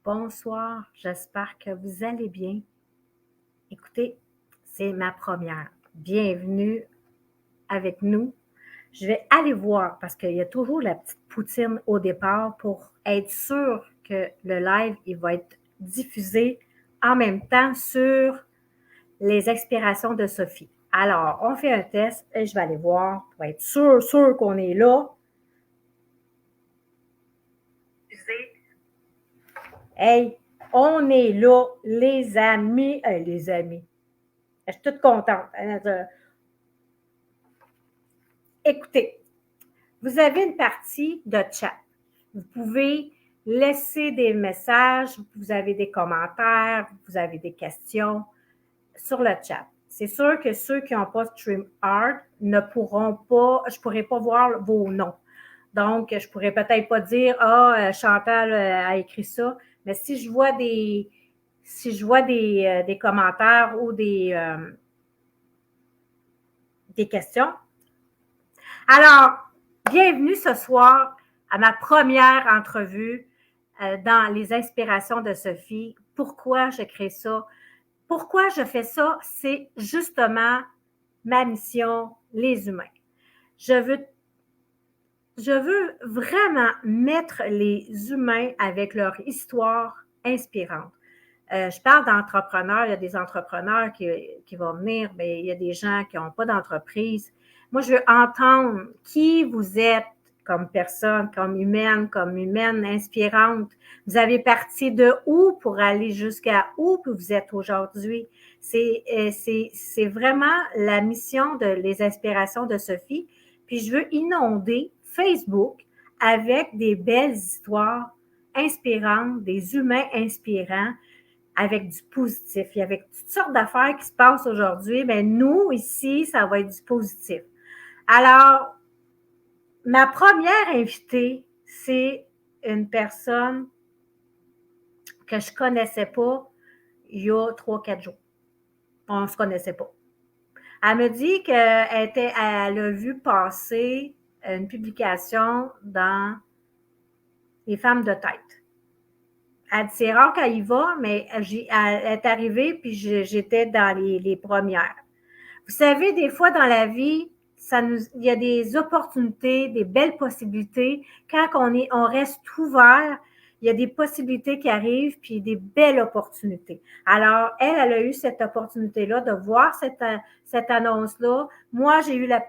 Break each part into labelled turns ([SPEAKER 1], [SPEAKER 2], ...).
[SPEAKER 1] Bonsoir, j'espère que vous allez bien. Écoutez, c'est ma première. Bienvenue avec nous. Je vais aller voir parce qu'il y a toujours la petite poutine au départ pour être sûr que le live il va être diffusé en même temps sur les expirations de Sophie. Alors, on fait un test et je vais aller voir pour être sûr qu'on est là. Hey, on est là, les amis. Les amis. Je suis toute contente. Écoutez, vous avez une partie de chat. Vous pouvez laisser des messages, vous avez des commentaires, vous avez des questions sur le chat. C'est sûr que ceux qui n'ont pas StreamYard ne pourront pas, je ne pourrai pas voir vos noms. Donc, je ne pourrais peut-être pas dire, Chantal a écrit ça, mais si je vois des commentaires ou des questions. Alors, bienvenue ce soir à ma première entrevue dans les inspirations de Sophie. Pourquoi je crée ça? Pourquoi je fais ça? C'est justement ma mission, les humains. Je veux vraiment mettre les humains avec leur histoire inspirante. Je parle d'entrepreneurs, il y a des entrepreneurs qui vont venir, mais il y a des gens qui n'ont pas d'entreprise. Moi, je veux entendre qui vous êtes comme personne, comme humaine inspirante. Vous avez parti de où pour aller jusqu'à où que vous êtes aujourd'hui. C'est vraiment la mission de les inspirations de Sophie. Puis je veux inonder Facebook avec des belles histoires inspirantes, des humains inspirants, avec du positif. Il y a avec toutes sortes d'affaires qui se passent aujourd'hui, mais nous, ici, ça va être du positif. Alors, ma première invitée, c'est une personne que je ne connaissais pas il y a 3-4 jours. On ne se connaissait pas. Elle me dit qu'elle a vu passer une publication dans Les femmes de tête. Elle dit, c'est rare qu'elle y va, mais elle est arrivée, puis j'étais dans les premières. Vous savez, des fois dans la vie, il y a des opportunités, des belles possibilités. Quand on reste ouvert, il y a des possibilités qui arrivent, puis des belles opportunités. Alors, elle a eu cette opportunité-là de voir cette annonce-là. Moi, j'ai eu la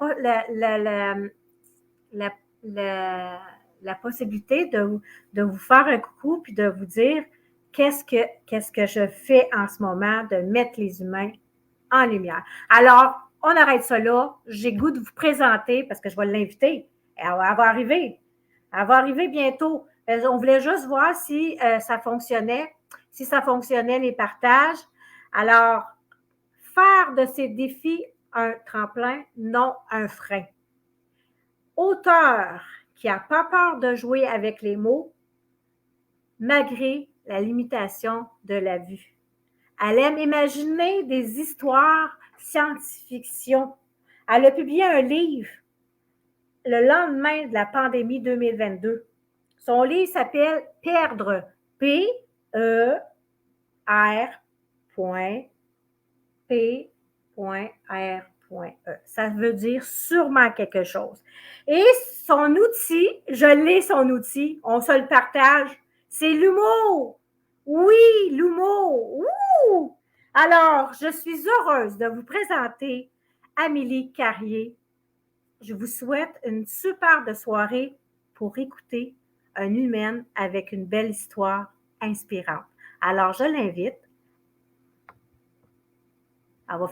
[SPEAKER 1] possibilité de vous faire un coucou puis de vous dire qu'est-ce que je fais en ce moment, de mettre les humains en lumière. Alors, on arrête ça là. J'ai goût de vous présenter parce que je vais l'inviter. Elle va arriver. Elle va arriver bientôt. On voulait juste voir si ça fonctionnait, les partages. Alors, faire de ces défis un tremplin, non un frein. Auteur qui n'a pas peur de jouer avec les mots, malgré la limitation de la vue. Elle aime imaginer des histoires science-fiction. Elle a publié un livre le lendemain de la pandémie 2022. Son livre s'appelle Perdre. P-E-R.P.R.E. Ça veut dire sûrement quelque chose. Et son outil, je l'ai son outil, on se le partage, c'est l'humour. Oui, l'humour. Ouh! Alors, je suis heureuse de vous présenter Amélie Carrier. Je vous souhaite une superbe soirée pour écouter une humaine avec une belle histoire inspirante. Alors, je l'invite. Elle va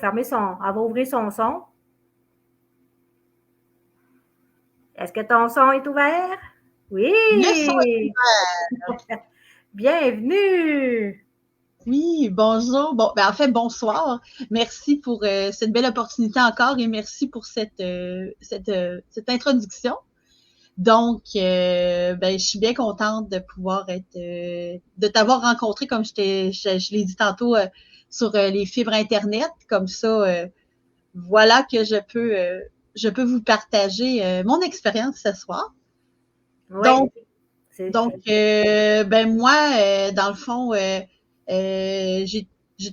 [SPEAKER 1] ouvrir son son. Est-ce que ton son est ouvert? Oui!
[SPEAKER 2] Le son est ouvert.
[SPEAKER 1] Bienvenue!
[SPEAKER 2] Oui, bonjour. Bon, en fait, bonsoir. Merci pour cette belle opportunité encore et merci pour cette introduction. Donc, je suis bien contente de pouvoir de t'avoir rencontré, comme je l'ai dit tantôt, sur les fibres Internet. Comme ça, voilà que je peux vous partager mon expérience ce soir.
[SPEAKER 1] Oui,
[SPEAKER 2] Donc, Donc, moi, dans le fond, j'ai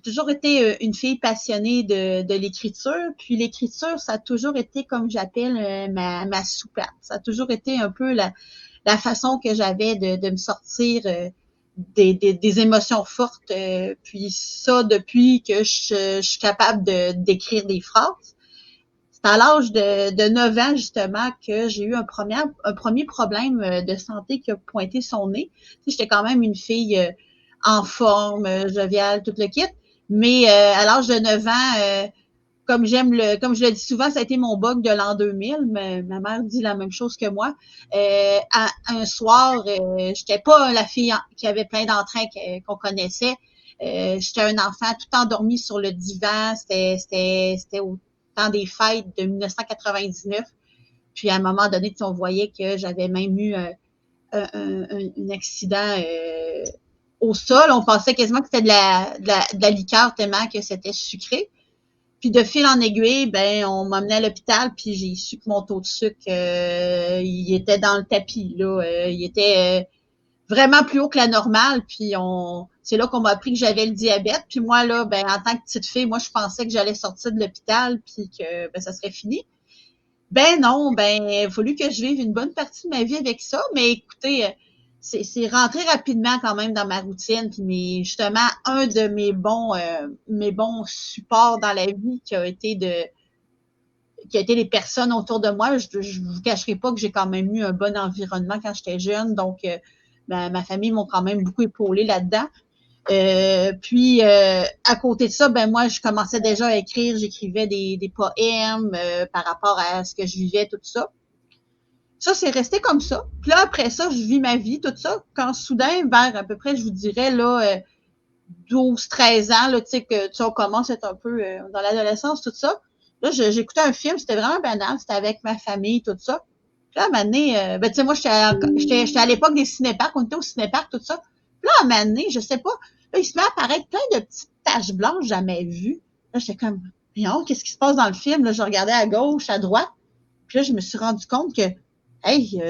[SPEAKER 2] toujours été une fille passionnée de l'écriture. Puis l'écriture, ça a toujours été, comme j'appelle, ma soupape. Ça a toujours été un peu la façon que j'avais de me sortir des émotions fortes. Puis ça, depuis que je suis capable d'écrire des phrases. C'est à l'âge de 9 ans, justement, que j'ai eu un premier problème de santé qui a pointé son nez. Tu sais, j'étais quand même une fille en forme, joviale, tout le kit. Mais à l'âge de 9 ans, comme comme je le dis souvent, ça a été mon bug de l'an 2000. Ma mère dit la même chose que moi. Un soir, j'étais pas la fille qui avait plein d'entrain qu'on connaissait. J'étais un enfant tout endormi sur le divan. C'était au temps des fêtes de 1999. Puis à un moment donné, on voyait que j'avais même eu un accident au sol. On pensait quasiment que c'était de la liqueur tellement que c'était sucré. Puis de fil en aiguille, on m'emmenait à l'hôpital, puis j'ai su que mon taux de sucre, il était dans le tapis, là. Il était vraiment plus haut que la normale, puis c'est là qu'on m'a appris que j'avais le diabète. Puis moi, là, en tant que petite fille, moi, je pensais que j'allais sortir de l'hôpital, puis que ça serait fini. Non, il a fallu que je vive une bonne partie de ma vie avec ça, mais écoutez, c'est rentré rapidement quand même dans ma routine, puis justement, un de mes bons supports dans la vie qui a été les personnes autour de moi. Je vous cacherai pas que j'ai quand même eu un bon environnement quand j'étais jeune, donc ma famille m'ont quand même beaucoup épaulé là-dedans. Puis à côté de ça, moi je commençais déjà à écrire, j'écrivais des poèmes par rapport à ce que je vivais, tout ça. Ça, c'est resté comme ça. Puis là, après ça, je vis ma vie, tout ça. Quand soudain, vers à peu près, je vous dirais, là, 12-13 ans, là, tu sais, on commence à être un peu dans l'adolescence, tout ça. Là, j'écoutais un film, c'était vraiment banal, c'était avec ma famille, tout ça. Puis là, à un moment donné, tu sais, moi, j'étais à l'époque des cinéparcs, on était au cinéparc, tout ça. Puis là, à un moment donné, je sais pas, là, il se met à apparaître plein de petites taches blanches jamais vues. Là, j'étais comme, non, qu'est-ce qui se passe dans le film? Là, je regardais à gauche, à droite. Puis là, je me suis rendu compte que,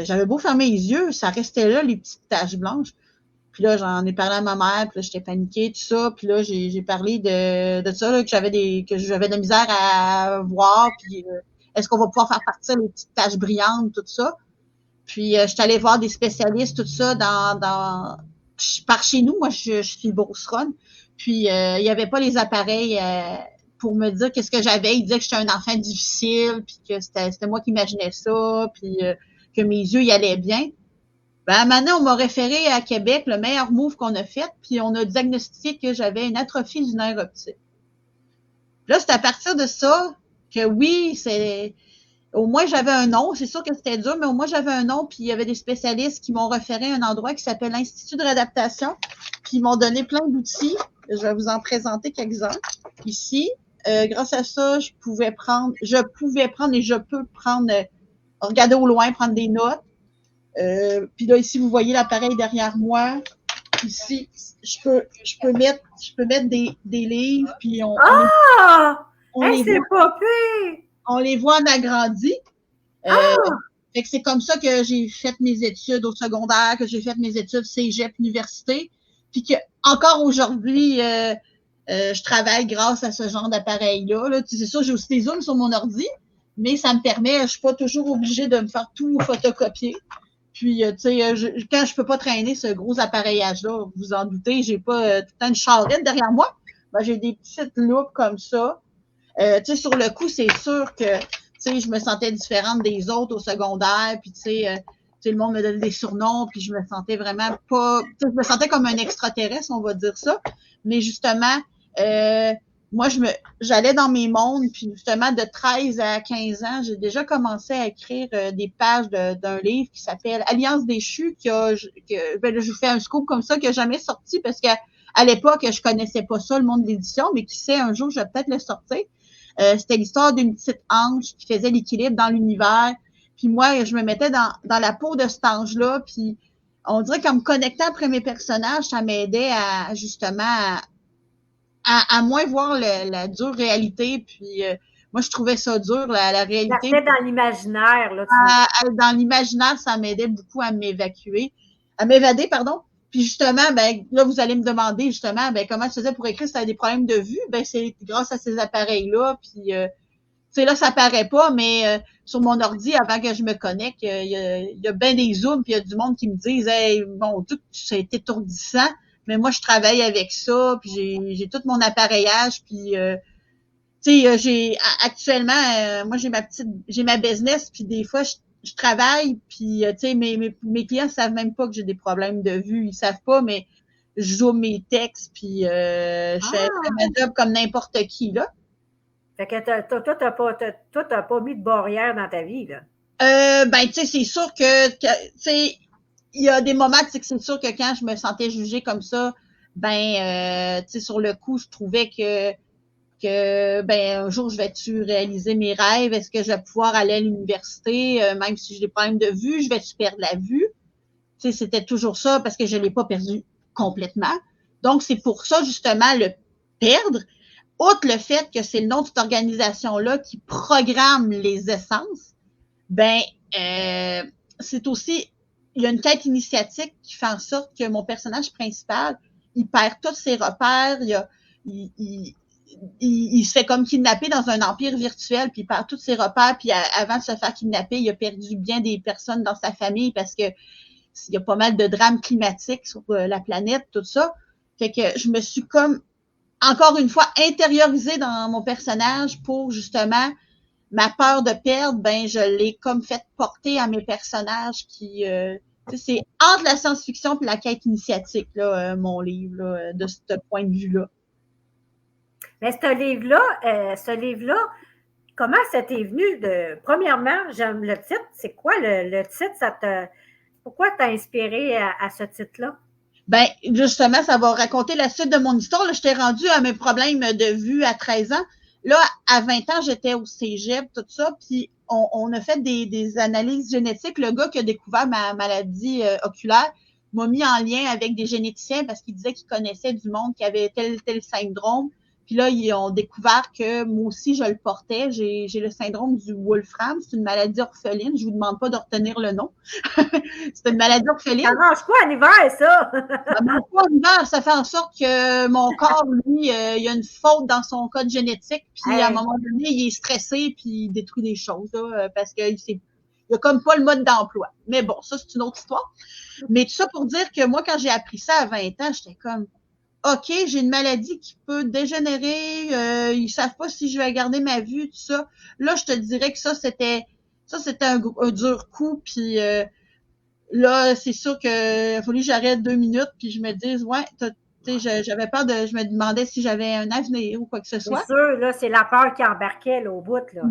[SPEAKER 2] j'avais beau fermer les yeux, ça restait là, les petites taches blanches. Puis là, j'en ai parlé à ma mère, puis là, j'étais paniquée, tout ça. Puis là, j'ai parlé de ça, là, que j'avais de la misère à voir, puis est-ce qu'on va pouvoir faire partir les petites taches brillantes, tout ça. Puis je suis allée voir des spécialistes, tout ça, par chez nous. Moi, je suis Beauceronne. Puis il y avait pas les appareils pour me dire qu'est-ce que j'avais. Ils disaient que j'étais un enfant difficile, puis que c'était moi qui imaginais ça, puis que mes yeux y allaient bien. Maintenant, on m'a référé à Québec, le meilleur move qu'on a fait, puis on a diagnostiqué que j'avais une atrophie du nerf optique. Là, c'est à partir de ça que oui, au moins j'avais un nom. C'est sûr que c'était dur, mais au moins j'avais un nom, puis il y avait des spécialistes qui m'ont référé à un endroit qui s'appelle l'Institut de réadaptation, puis ils m'ont donné plein d'outils. Je vais vous en présenter quelques-uns ici. Grâce à ça, je pouvais prendre et je peux prendre, regarder au loin, prendre des notes. Puis là, ici, vous voyez l'appareil derrière moi. Ici, je peux mettre des livres, puis on les voit en agrandi. Fait que c'est comme ça que j'ai fait mes études au secondaire, que j'ai fait mes études cégep, université, puis que encore aujourd'hui, je travaille grâce à ce genre d'appareil-là. Là. C'est sûr, j'ai aussi des zooms sur mon ordi, mais ça me permet, je suis pas toujours obligée de me faire tout photocopier. Puis, tu sais, quand je peux pas traîner ce gros appareillage-là, vous en doutez, j'ai pas tout le temps une charrette derrière moi. J'ai des petites loupes comme ça. Tu sais, sur le coup, c'est sûr que, tu sais, je me sentais différente des autres au secondaire. Puis, tu sais, le monde me donnait des surnoms. Puis, je me sentais vraiment pas... Tu sais, je me sentais comme un extraterrestre, on va dire ça. Mais justement, moi, j'allais dans mes mondes, puis justement, de 13 à 15 ans, j'ai déjà commencé à écrire des pages d'un livre qui s'appelle Alliance déchue, là, je vous fais un scoop comme ça, qui n'a jamais sorti, parce qu'à l'époque, je connaissais pas ça, le monde de l'édition, mais qui sait, un jour, je vais peut-être le sortir. C'était l'histoire d'une petite ange qui faisait l'équilibre dans l'univers. Puis moi, je me mettais dans la peau de cet ange-là, puis on dirait qu'en me connectant après mes personnages, ça m'aidait à, justement, à moins voir la dure réalité, puis moi, je trouvais ça dur, la réalité.
[SPEAKER 1] Ça fait dans l'imaginaire, là.
[SPEAKER 2] Dans l'imaginaire, ça m'aidait beaucoup à m'évacuer. à m'évader, pardon. Puis justement, ben là, vous allez me demander justement, ben comment je faisais pour écrire si tu as des problèmes de vue. Ben c'est grâce à ces appareils-là. Puis tu sais, là, ça paraît pas, mais sur mon ordi, avant que je me connecte, il y a bien des zooms, puis il y a du monde qui me disent hey, bon, tout ça a été étourdissant, mais moi, je travaille avec ça, puis j'ai tout mon appareillage, puis tu sais, actuellement, moi j'ai ma business, puis des fois je travaille, puis tu sais, mes clients savent même pas que j'ai des problèmes de vue, ils savent pas, mais je joue mes textes, puis je fais ma job comme n'importe qui là.
[SPEAKER 1] Fait que toi, t'as pas mis de barrière dans ta vie, là.
[SPEAKER 2] Ben tu sais, c'est sûr que tu sais, il y a des moments, tu sais, que c'est sûr que quand je me sentais jugée comme ça, ben tu sais, sur le coup, je trouvais que ben un jour je vais-tu réaliser mes rêves, est-ce que je vais pouvoir aller à l'université, même si j'ai des problèmes de vue, je vais-tu perdre la vue? Tu sais, c'était toujours ça parce que je l'ai pas perdu complètement. Donc c'est pour ça justement le perdre. Outre le fait que c'est le nom de cette organisation-là qui programme les essences, ben c'est aussi il y a une quête initiatique qui fait en sorte que mon personnage principal, il perd tous ses repères, il se fait comme kidnapper dans un empire virtuel, puis il perd tous ses repères, puis avant de se faire kidnapper, il a perdu bien des personnes dans sa famille parce que il y a pas mal de drames climatiques sur la planète, tout ça. Fait que je me suis comme, encore une fois, intériorisée dans mon personnage pour justement ma peur de perdre, ben je l'ai comme fait porter à mes personnages qui c'est entre la science-fiction et la quête initiatique là, mon livre là, de ce point de vue-là.
[SPEAKER 1] Mais ce livre-là, comment ça t'est venu de. Premièrement, j'aime le titre. C'est quoi le titre? Pourquoi t'as inspiré à ce titre-là?
[SPEAKER 2] Ben, justement, ça va raconter la suite de mon histoire. Là, je t'ai rendu à mes problèmes de vue à 13 ans. Là, à 20 ans, j'étais au cégep, tout ça, puis on a fait des analyses génétiques. Le gars qui a découvert ma maladie oculaire m'a mis en lien avec des généticiens parce qu'il disait qu'il connaissait du monde qui avait tel syndrome. Puis là, ils ont découvert que moi aussi, je le portais. J'ai le syndrome du Wolfram. C'est une maladie orpheline. Je vous demande pas de retenir le nom. C'est une maladie orpheline.
[SPEAKER 1] Ça mange quoi en hiver, ça?
[SPEAKER 2] Ça mange pas en hiver. Ça fait en sorte que mon corps, lui, il y a une faute dans son code génétique. Puis à un moment donné, il est stressé puis il détruit des choses là, parce qu'il y a comme pas le mode d'emploi. Mais bon, ça, c'est une autre histoire. Mais tout ça pour dire que moi, quand j'ai appris ça à 20 ans, j'étais comme OK, j'ai une maladie qui peut dégénérer, ils savent pas si je vais garder ma vue, tout ça. Là, je te dirais que ça, c'était un dur coup, puis là, c'est sûr que il a fallu que j'arrête 2 minutes, puis je me dise, ouais, tu sais, j'avais peur je me demandais si j'avais un avenir ou quoi que ce soit.
[SPEAKER 1] C'est sûr, là, c'est la peur qui embarquait là, au bout, là.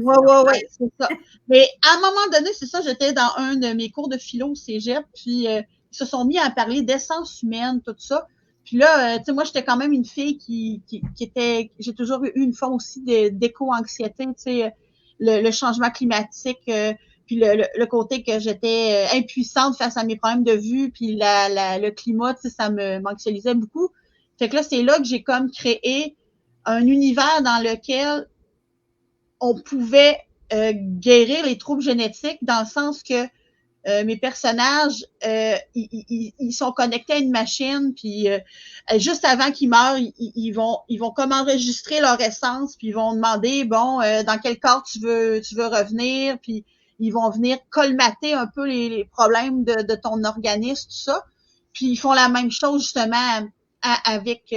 [SPEAKER 2] Ouais, c'est ça. Mais à un moment donné, c'est ça, j'étais dans un de mes cours de philo au cégep, puis ils se sont mis à parler d'essence humaine, tout ça. Puis là, tu sais, moi, j'étais quand même une fille qui était, j'ai toujours eu une forme aussi d'éco-anxiété, tu sais, le changement climatique, puis le côté que j'étais impuissante face à mes problèmes de vue, puis le climat, tu sais, ça m'anxiolisait beaucoup. Fait que là, c'est là que j'ai comme créé un univers dans lequel on pouvait guérir les troubles génétiques dans le sens que mes personnages, ils sont connectés à une machine, puis juste avant qu'ils meurent, ils vont comme enregistrer leur essence, puis ils vont demander bon, dans quel corps tu veux revenir, puis ils vont venir colmater un peu les problèmes de ton organisme, tout ça. Puis ils font la même chose justement avec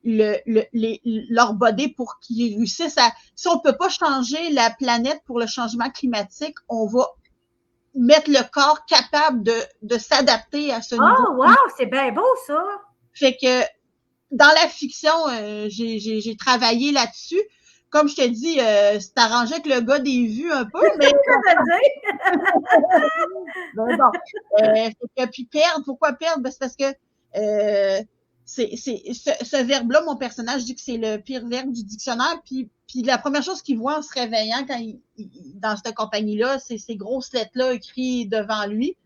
[SPEAKER 2] leur body pour qu'ils réussissent à. Si on peut pas changer la planète pour le changement climatique, on va mettre le corps capable de s'adapter à ce niveau.
[SPEAKER 1] Oh, wow, c'est bien beau, ça!
[SPEAKER 2] Fait que dans la fiction, j'ai travaillé là-dessus. Comme je te dis, c'est arrangé avec le gars des vues un peu, mais. Ben bon. Puis perdre, pourquoi perdre? Ben, c'est parce que ce verbe-là, mon personnage dit que c'est le pire verbe du dictionnaire. Puis la première chose qu'il voit en se réveillant quand dans cette compagnie-là, c'est ces grosses lettres-là écrites devant lui.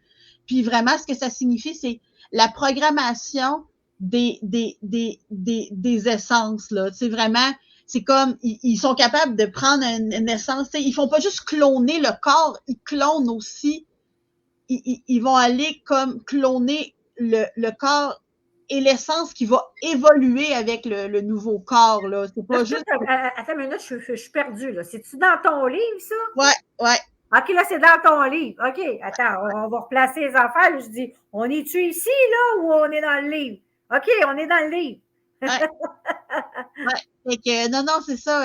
[SPEAKER 2] Puis vraiment, ce que ça signifie, c'est la programmation des essences, là. Tu sais, vraiment, c'est comme, ils sont capables de prendre une essence. Ils font pas juste cloner le corps, ils clonent aussi. Ils vont aller comme cloner le corps et l'essence qui va évoluer avec le nouveau corps, là. C'est pas juste...
[SPEAKER 1] Attends une minute, je suis perdue, là. C'est-tu dans ton livre, ça?
[SPEAKER 2] Ouais.
[SPEAKER 1] OK, là, c'est dans ton livre. OK, attends, on va replacer les affaires. Là, je dis, on est-tu ici, là, ou on est dans le livre? OK, on est dans le livre.
[SPEAKER 2] Ouais. Fait que, non, c'est ça.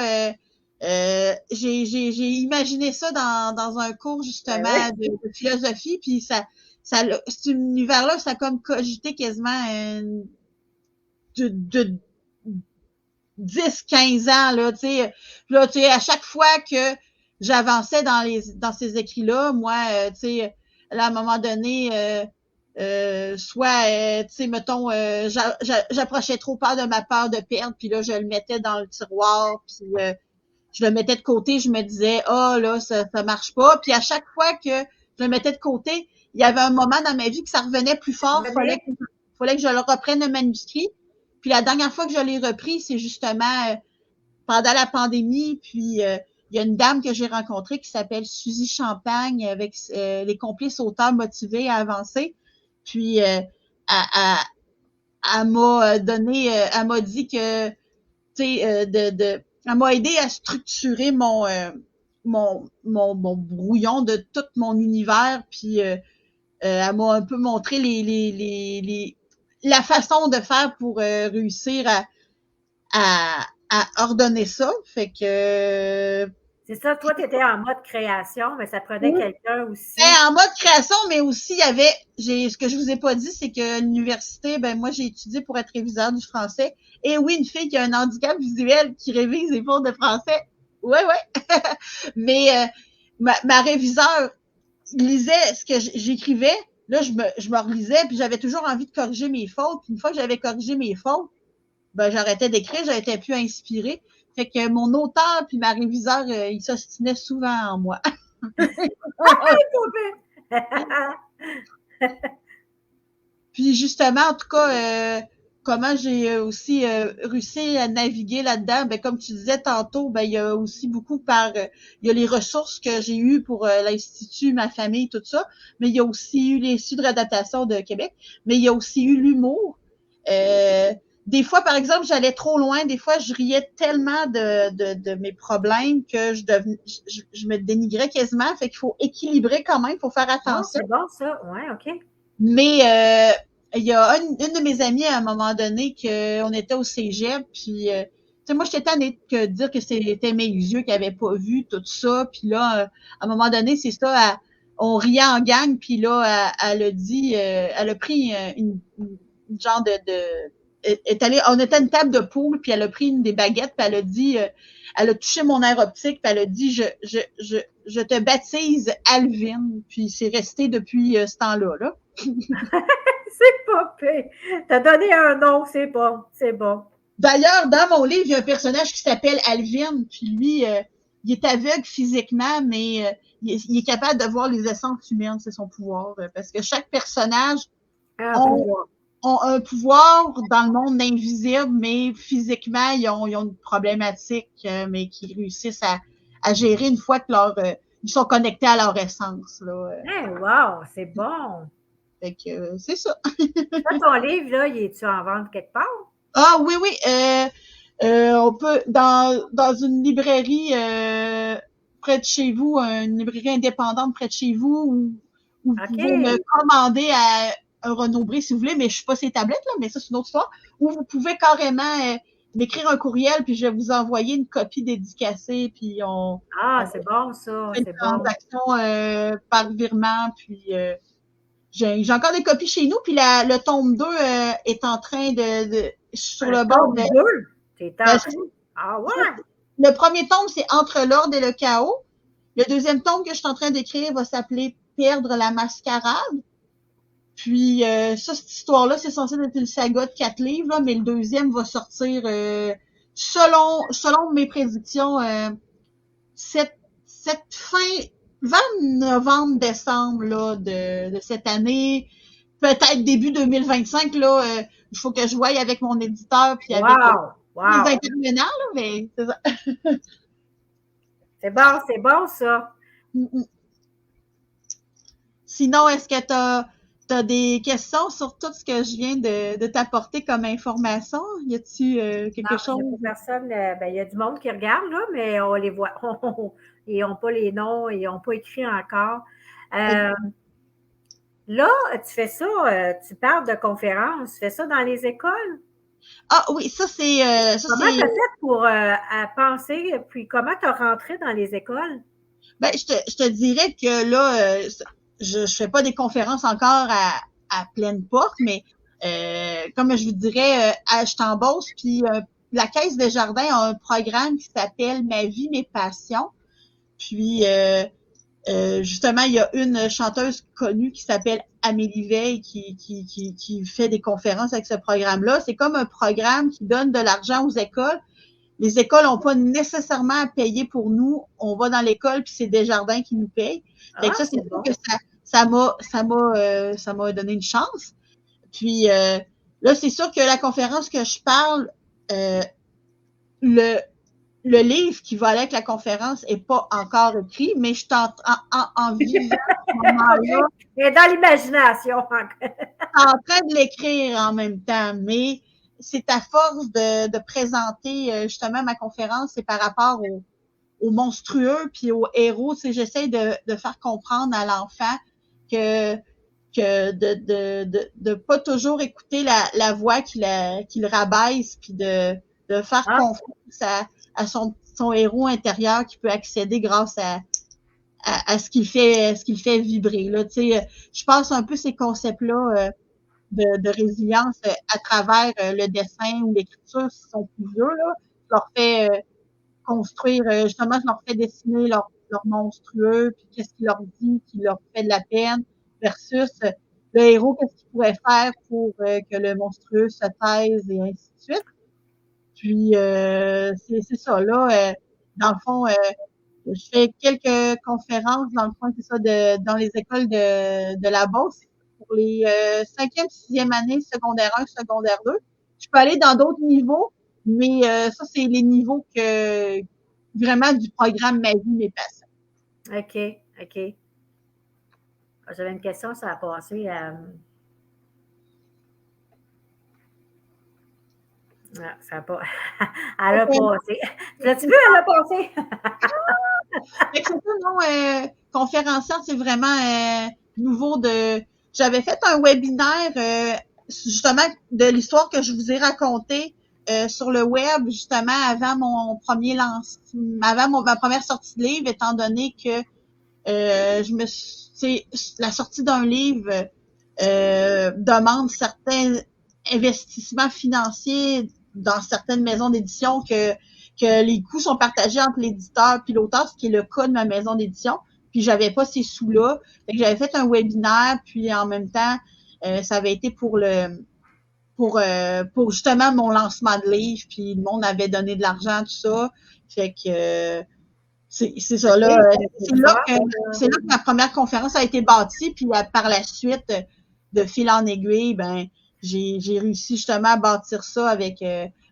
[SPEAKER 2] J'ai imaginé ça dans un cours, justement, de philosophie, puis cet univers-là, ça a comme cogité quasiment de 10-15 ans, là, tu sais. Là, tu sais, à chaque fois que j'avançais dans ces écrits-là, moi, tu sais, là, à un moment donné, soit, tu sais, mettons, j'approchais trop peur de ma peur de perdre, puis là, je le mettais dans le tiroir, puis je le mettais de côté, je me disais, là, ça marche pas. Puis à chaque fois que je le mettais de côté, il y avait un moment dans ma vie que ça revenait plus fort. Fallait que je le reprenne le manuscrit. Puis la dernière fois que je l'ai repris, c'est justement pendant la pandémie. Puis il y a une dame que j'ai rencontrée qui s'appelle Suzy Champagne avec les complices auteurs motivés à avancer. Puis elle m'a donné, elle m'a dit que, tu sais, elle m'a aidé à structurer mon brouillon de tout mon univers. Puis elle m'a un peu montré la façon de faire pour réussir à ordonner ça. Fait que
[SPEAKER 1] c'est ça, toi, tu étais en mode création, mais ça prenait quelqu'un aussi.
[SPEAKER 2] En mode création, mais aussi, il y avait, ce que je vous ai pas dit, c'est que l'université, moi, j'ai étudié pour être réviseur du français. Et oui, une fille qui a un handicap visuel qui révise les cours de français. Ouais. Mais ma réviseure lisait ce que j'écrivais. Là, je me relisais, puis j'avais toujours envie de corriger mes fautes. Puis une fois que j'avais corrigé mes fautes, j'arrêtais d'écrire, j'étais plus inspirée. Fait que mon auteur puis ma réviseure, ils s'ostinaient souvent en moi. Puis justement, en tout cas, comment j'ai aussi réussi à naviguer là-dedans, comme tu disais tantôt, il y a aussi beaucoup il y a les ressources que j'ai eues pour l'Institut, ma famille, tout ça, mais il y a aussi eu l'Institut de réadaptation de Québec, mais il y a aussi eu l'humour. Des fois, par exemple, j'allais trop loin. Des fois, je riais tellement de mes problèmes que je me dénigrais quasiment. Fait qu'il faut équilibrer quand même, il faut faire attention.
[SPEAKER 1] C'est bon, ça. Ouais, OK.
[SPEAKER 2] Mais il y a une de mes amies à un moment donné qu'on était au cégep, puis tu sais, moi, j'étais tannée de dire que c'était mes yeux qui n'avaient pas vu tout ça. Puis là, à un moment donné, c'est ça, on riait en gang, puis là, elle a dit, elle a pris une genre on était à une table de poule, puis elle a pris une des baguettes, puis elle a dit, elle a touché mon air optique, puis elle a dit, je te baptise Alvin, puis c'est resté depuis ce temps-là, là.
[SPEAKER 1] C'est pas pire. T'as donné un nom, c'est bon, c'est bon.
[SPEAKER 2] D'ailleurs, dans mon livre, il y a un personnage qui s'appelle Alvin, puis lui, il est aveugle physiquement, mais il est capable de voir les essences humaines, c'est son pouvoir, parce que chaque personnage ont un pouvoir dans le monde invisible, mais physiquement, ils ont une problématique, mais qui réussissent à gérer une fois que ils sont connectés à leur essence. Là.
[SPEAKER 1] Wow, c'est bon.
[SPEAKER 2] Fait que c'est ça.
[SPEAKER 1] Ton livre, là, es-tu en vente quelque part?
[SPEAKER 2] Ah oui. On peut, dans une librairie près de chez vous, une librairie indépendante près de chez vous, ou vous pouvez me commander à un Renaud-Bré si vous voulez, mais je suis pas ces tablettes, là, mais ça, c'est une autre histoire. Ou vous pouvez carrément m'écrire un courriel, puis je vais vous envoyer une copie dédicacée, puis
[SPEAKER 1] c'est bon, ça.
[SPEAKER 2] C'est une transaction par virement, puis j'ai encore des copies chez nous, puis le tome 2 est en train sur le bord de...
[SPEAKER 1] T'es ah ouais?
[SPEAKER 2] Le premier tome, c'est Entre l'ordre et le chaos. Le deuxième tome que je suis en train d'écrire va s'appeler Perdre la mascarade. Puis ça, cette histoire-là, c'est censé être une saga de 4 livres, là, mais le deuxième va sortir selon mes prédictions cette fin vers novembre-décembre là, de cette année, peut-être début 2025, là, il faut que je voie avec mon éditeur puis avec les intervenants, là, mais c'est ça.
[SPEAKER 1] C'est bon, ça.
[SPEAKER 2] Sinon, est-ce que tu as as des questions sur tout ce que je viens de t'apporter comme information? Y a-tu quelque chose?
[SPEAKER 1] Il n'y a pas personne. Il y a du monde qui regarde, là, mais on les voit. Ils n'ont pas les noms, ils n'ont pas écrit encore. Là, tu fais ça, tu parles de conférences, tu fais ça dans les écoles?
[SPEAKER 2] Ah oui, ça c'est...
[SPEAKER 1] Comment tu as fait pour penser, puis comment tu as rentré dans les écoles?
[SPEAKER 2] Ben, je te dirais que là, je fais pas des conférences encore à pleine porte, mais comme je vous dirais, je t'embauche, puis la Caisse des Jardins a un programme qui s'appelle Ma vie, mes passions. Puis justement, il y a une chanteuse connue qui s'appelle Amélie Veil qui fait des conférences avec ce programme-là. C'est comme un programme qui donne de l'argent aux écoles. Les écoles n'ont pas nécessairement à payer pour nous. On va dans l'école puis c'est Desjardins qui nous paye. Fait que ça, c'est sûr que ça m'a donné une chance. Puis là, c'est sûr que la conférence que je parle, le livre qui va avec la conférence est pas encore écrit, mais je suis en vivant ce moment-là.
[SPEAKER 1] Et dans l'imagination.
[SPEAKER 2] Je suis en train de l'écrire en même temps, mais c'est à force de présenter justement ma conférence, c'est par rapport aux monstrueux puis aux héros. Tu sais, j'essaie de faire comprendre à l'enfant que de pas toujours écouter la voix qui le rabaisse puis de faire confiance à son héros intérieur qui peut accéder grâce à ce qu'il fait vibrer. Là, tu sais, je passe un peu ces concepts-là de résilience à travers le dessin ou l'écriture s'ils sont plus vieux. Là. Je leur fais construire, justement, je leur fais dessiner leur monstrueux, puis qu'est-ce qu'il leur dit, qui leur fait de la peine, versus le héros, qu'est-ce qu'il pourrait faire pour que le monstrueux se taise et ainsi de suite. Puis c'est ça, là, dans le fond, je fais quelques conférences, dans le fond, c'est ça, dans les écoles de la Beauce, pour les 5e, 6e années, secondaire 1, secondaire 2. Je peux aller dans d'autres niveaux, mais ça, c'est les niveaux que vraiment du programme Ma vie, mes passions.
[SPEAKER 1] OK. J'avais une question, ça a passé. Non, ça n'a pas. Elle a passé. L'as-tu vu, elle a passé?
[SPEAKER 2] C'est ça, non, conférencière, c'est vraiment nouveau de. J'avais fait un webinaire justement de l'histoire que je vous ai racontée sur le web, justement, avant mon premier ma première sortie de livre, étant donné que la sortie d'un livre demande certains investissements financiers dans certaines maisons d'édition que les coûts sont partagés entre l'éditeur puis l'auteur, ce qui est le cas de ma maison d'édition. Puis j'avais pas ces sous-là. Fait que j'avais fait un webinaire, puis en même temps, ça avait été pour justement mon lancement de livre, puis le monde avait donné de l'argent, tout ça. Fait que c'est ça là. C'est là que ma première conférence a été bâtie, puis par la suite, de fil en aiguille, ben j'ai réussi justement à bâtir ça avec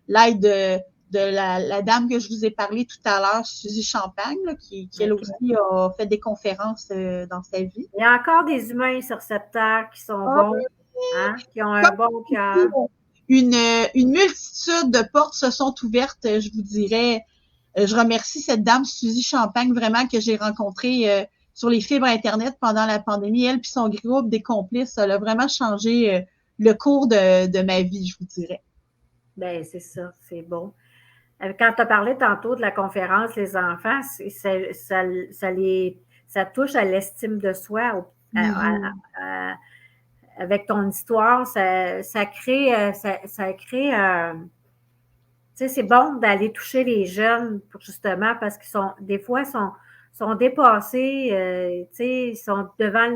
[SPEAKER 2] l'aide de la dame que je vous ai parlé tout à l'heure, Suzy Champagne, là, qui elle aussi a fait des conférences dans sa vie.
[SPEAKER 1] Il y a encore des humains sur cette terre qui sont bons, hein, qui ont un bon cœur.
[SPEAKER 2] Une multitude de portes se sont ouvertes, je vous dirais. Je remercie cette dame, Suzy Champagne, vraiment, que j'ai rencontrée sur les fibres Internet pendant la pandémie. Elle puis son groupe des complices, ça a vraiment changé le cours de ma vie, je vous dirais.
[SPEAKER 1] Bien, c'est ça, c'est bon. Quand tu as parlé tantôt de la conférence, les enfants, ça touche à l'estime de soi. Avec ton histoire, ça crée, tu sais, c'est bon d'aller toucher les jeunes justement parce qu'ils sont, des fois, sont dépassés, tu sais, ils sont devant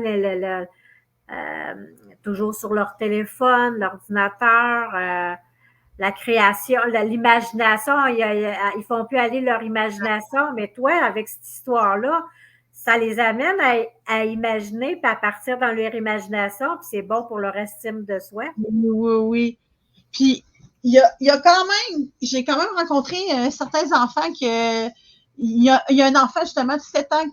[SPEAKER 1] toujours sur leur téléphone, l'ordinateur, la création, l'imagination, ils font plus aller leur imagination, mais toi, avec cette histoire-là, ça les amène à imaginer, puis à partir dans leur imagination, puis c'est bon pour leur estime de soi.
[SPEAKER 2] Oui. Puis, il y a quand même, j'ai quand même rencontré certains enfants que il y a un enfant, justement, de 7 ans,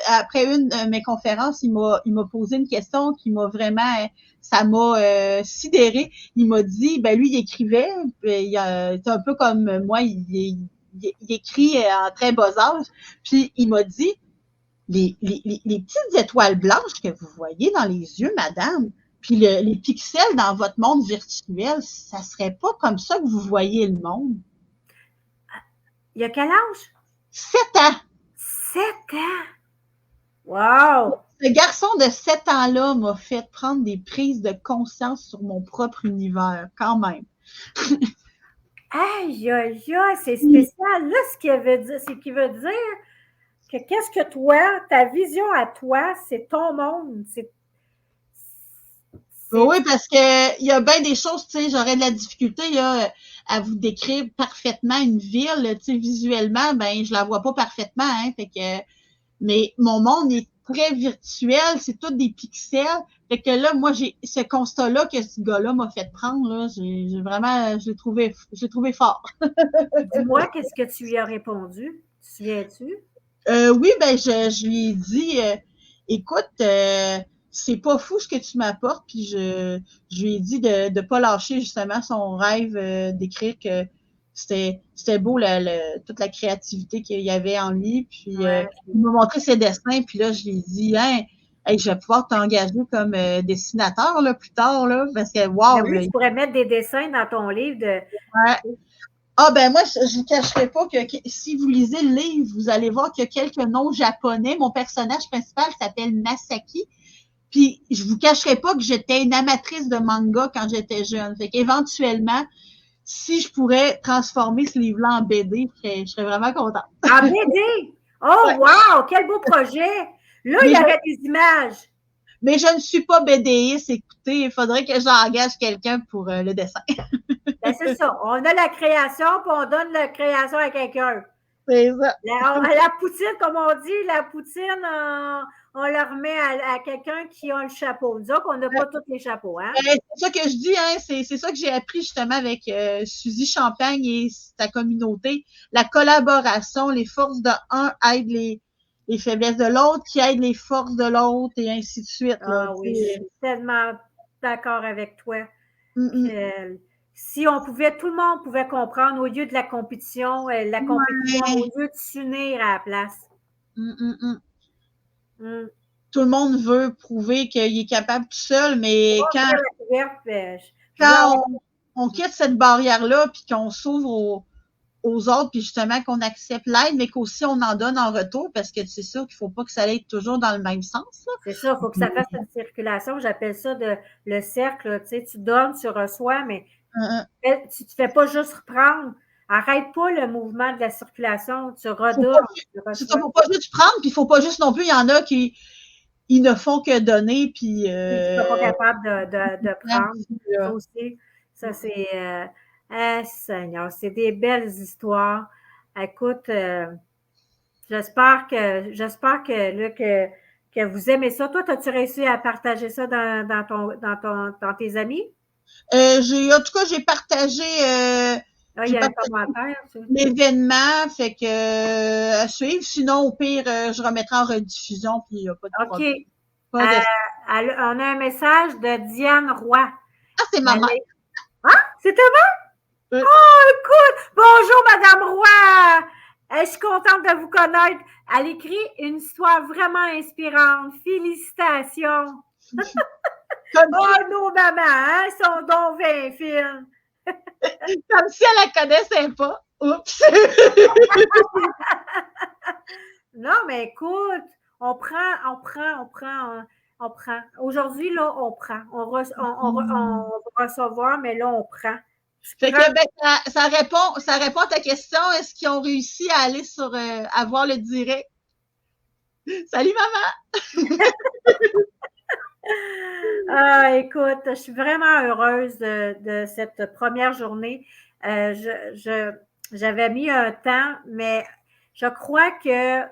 [SPEAKER 2] après une de mes conférences, il m'a posé une question qui m'a vraiment, ça m'a sidéré. Il m'a dit, ben lui, il écrivait, c'est un peu comme moi, il écrit en très bas âge, puis il m'a dit, les petites étoiles blanches que vous voyez dans les yeux, madame, puis les pixels dans votre monde virtuel, ça serait pas comme ça que vous voyez le monde.
[SPEAKER 1] Il y a quel âge?
[SPEAKER 2] 7 ans!
[SPEAKER 1] 7 ans! Wow!
[SPEAKER 2] Ce garçon de 7 ans-là m'a fait prendre des prises de conscience sur mon propre univers, quand même.
[SPEAKER 1] Aïe, aïe, aïe, c'est spécial. Là, ce qu'il veut dire, c'est qu'il veut dire que qu'est-ce que toi, ta vision à toi, c'est ton monde.
[SPEAKER 2] Oui, parce que il y a bien des choses, tu sais, j'aurais de la difficulté là, à vous décrire parfaitement une ville, tu sais, visuellement, ben je la vois pas parfaitement, hein, fait que mais mon monde est très virtuel, c'est tout des pixels. Fait que là, moi, j'ai ce constat-là que ce gars-là m'a fait prendre, là, j'ai vraiment, je l'ai trouvé fort.
[SPEAKER 1] Dis-moi, qu'est-ce que tu lui as répondu? Tu te souviens-tu?
[SPEAKER 2] Oui, ben je lui ai dit, écoute, c'est pas fou ce que tu m'apportes, puis je lui ai dit de pas lâcher justement son rêve d'écrire que c'était beau toute la créativité qu'il y avait en lui, puis
[SPEAKER 1] Ouais.
[SPEAKER 2] il m'a montré ses dessins, puis là je lui ai dit, hein, hey, je vais pouvoir t'engager comme dessinateur là plus tard là, parce que
[SPEAKER 1] Ben
[SPEAKER 2] wow,
[SPEAKER 1] oui, tu pourrais mettre des dessins dans ton livre de.
[SPEAKER 2] ouais. Ah ben moi, je ne vous cacherai pas que si vous lisez le livre, vous allez voir qu'il y a quelques noms japonais. Mon personnage principal s'appelle Masaki. Puis je vous cacherai pas que j'étais une amatrice de manga quand j'étais jeune. Fait qu'éventuellement, si je pourrais transformer ce livre-là en BD, je serais vraiment contente.
[SPEAKER 1] En BD! Oh,
[SPEAKER 2] Ouais.
[SPEAKER 1] wow! Quel beau projet! Là, il
[SPEAKER 2] Mais
[SPEAKER 1] y
[SPEAKER 2] je,
[SPEAKER 1] aurait des images.
[SPEAKER 2] mais je ne suis pas BDiste. Écoutez, il faudrait que j'engage quelqu'un pour le dessin.
[SPEAKER 1] Ben, c'est ça. On a la création, puis on donne la création à quelqu'un.
[SPEAKER 2] C'est ça.
[SPEAKER 1] La poutine, comme on dit, la poutine, on la remet à quelqu'un qui a le chapeau. Disons qu'on n'a pas tous les chapeaux, hein?
[SPEAKER 2] C'est ça que je dis, hein, c'est ça que j'ai appris justement avec Suzy Champagne et sa communauté. La collaboration, les forces de un aident les faiblesses de l'autre, qui aident les forces de l'autre, et ainsi de suite. Là,
[SPEAKER 1] Ah oui, je suis tellement d'accord avec toi.
[SPEAKER 2] Mm,
[SPEAKER 1] Que si on pouvait, tout le monde pouvait comprendre au lieu de la compétition,
[SPEAKER 2] ouais.
[SPEAKER 1] au lieu de s'unir à la place.
[SPEAKER 2] Mm.
[SPEAKER 1] Mm.
[SPEAKER 2] Tout le monde veut prouver qu'il est capable tout seul, mais
[SPEAKER 1] Ouvrir la couvercle, je veux avoir.
[SPEAKER 2] quand on quitte cette barrière-là, puis qu'on s'ouvre aux autres, puis justement qu'on accepte l'aide, mais qu'aussi on en donne en retour, parce que c'est sûr qu'il ne faut pas que ça aille toujours dans le même sens. Là.
[SPEAKER 1] C'est ça, il faut que ça fasse une circulation. J'appelle ça le cercle. Tu sais, tu donnes, tu reçois, mais
[SPEAKER 2] Mm.
[SPEAKER 1] tu ne fais pas juste reprendre. Arrête pas le mouvement de la circulation. Tu
[SPEAKER 2] Faut
[SPEAKER 1] redonnes,
[SPEAKER 2] pas,
[SPEAKER 1] tu
[SPEAKER 2] c'est ça,
[SPEAKER 1] reçois.
[SPEAKER 2] faut pas juste prendre, puis il faut pas juste non plus, il y en a qui ils ne font que donner, puis
[SPEAKER 1] Puis tu ne sois pas capable de prendre. Ça aussi, ça c'est. Seigneur, c'est des belles histoires. Écoute, j'espère là, que vous aimez ça. Toi, as-tu réussi à partager ça dans tes amis?
[SPEAKER 2] En tout cas,
[SPEAKER 1] Ah, il
[SPEAKER 2] j'ai
[SPEAKER 1] y a un
[SPEAKER 2] partagé
[SPEAKER 1] commentaire.
[SPEAKER 2] l'événement, fait que à suivre. Sinon, au pire, je remettrai en rediffusion, puis il n'y a pas de
[SPEAKER 1] OK.
[SPEAKER 2] problème. Pas de...
[SPEAKER 1] On a un message de Diane Roy.
[SPEAKER 2] Ah, c'est ma mère.
[SPEAKER 1] Ah, c'était bon? Oh, écoute! Bonjour, Madame Roy! Je suis contente de vous connaître. Elle écrit une histoire vraiment inspirante. Félicitations! Oh, nos mamans, hein, sont donc bien fines.
[SPEAKER 2] Comme si elle la connaissait pas. Oups!
[SPEAKER 1] Non, mais écoute, on prend. Aujourd'hui, là, on prend. On va recevoir, mais là, on prend.
[SPEAKER 2] Fait que ben, ça répond à ta question. Est-ce qu'ils ont réussi à aller à voir le direct? Salut maman!
[SPEAKER 1] Ah, écoute, je suis vraiment heureuse de cette première journée. J'avais mis un temps, mais je crois que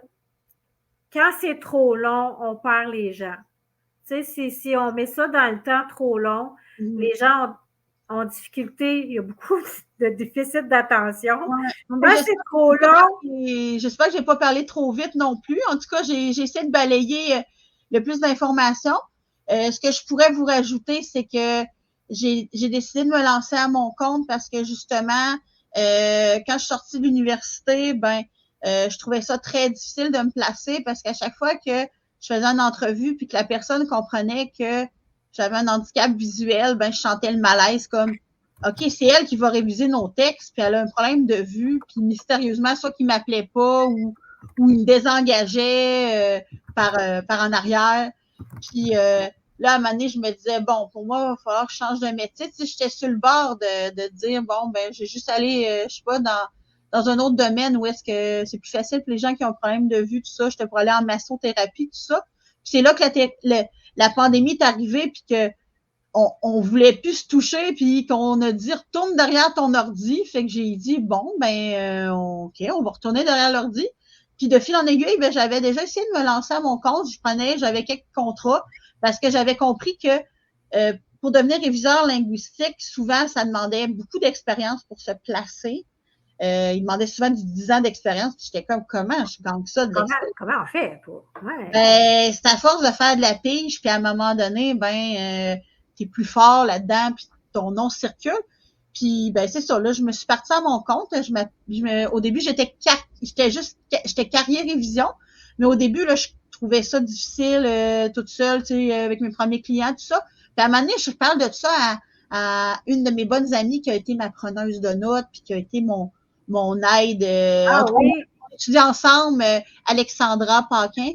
[SPEAKER 1] quand c'est trop long, on perd les gens. Tu sais, si on met ça dans le temps trop long, les gens ont difficulté, il y a beaucoup de déficit d'attention.
[SPEAKER 2] Ouais.
[SPEAKER 1] Moi, c'est trop long.
[SPEAKER 2] J'espère que je n'ai pas parlé trop vite non plus. En tout cas, j'ai essayé de balayer le plus d'informations. Ce que je pourrais vous rajouter, c'est que j'ai décidé de me lancer à mon compte parce que justement, quand je suis sortie de l'université, je trouvais ça très difficile de me placer parce qu'à chaque fois que je faisais une entrevue puis que la personne comprenait que j'avais un handicap visuel, je sentais le malaise comme OK, c'est elle qui va réviser nos textes, puis elle a un problème de vue, puis mystérieusement, soit qu'il m'appelait pas ou il me désengageait par en arrière. Puis là, à un moment donné, je me disais, bon, pour moi, il va falloir que je change de métier. Tu sais, j'étais sur le bord de dire, bon, je vais juste aller, je sais pas, dans un autre domaine où est-ce que c'est plus facile pour les gens qui ont un problème de vue, tout ça. J'étais pour aller en massothérapie, tout ça. Puis c'est là que la pandémie est arrivée, puis que on voulait plus se toucher, puis qu'on a dit retourne derrière ton ordi. Fait que j'ai dit bon, OK, on va retourner derrière l'ordi. Puis de fil en aiguille, j'avais déjà essayé de me lancer à mon compte. J'avais quelques contrats parce que j'avais compris que pour devenir réviseur linguistique, souvent, ça demandait beaucoup d'expérience pour se placer. Il demandait souvent 10 ans d'expérience. Puis j'étais comme, comment je gagne ça de l'expérience?
[SPEAKER 1] Comment on fait pour? Ouais.
[SPEAKER 2] C'est à force de faire de la pige, puis à un moment donné, t'es plus fort là-dedans, puis ton nom circule. Puis c'est ça, là, je me suis partie à mon compte. Au début, j'étais carrière révision, mais au début, là, je trouvais ça difficile toute seule, tu sais, avec mes premiers clients, tout ça. Puis à un moment donné, je parle de ça à une de mes bonnes amies qui a été ma preneuse de notes, puis qui a été mon aide.
[SPEAKER 1] Oui.
[SPEAKER 2] On étudiait ensemble, Alexandra Paquin.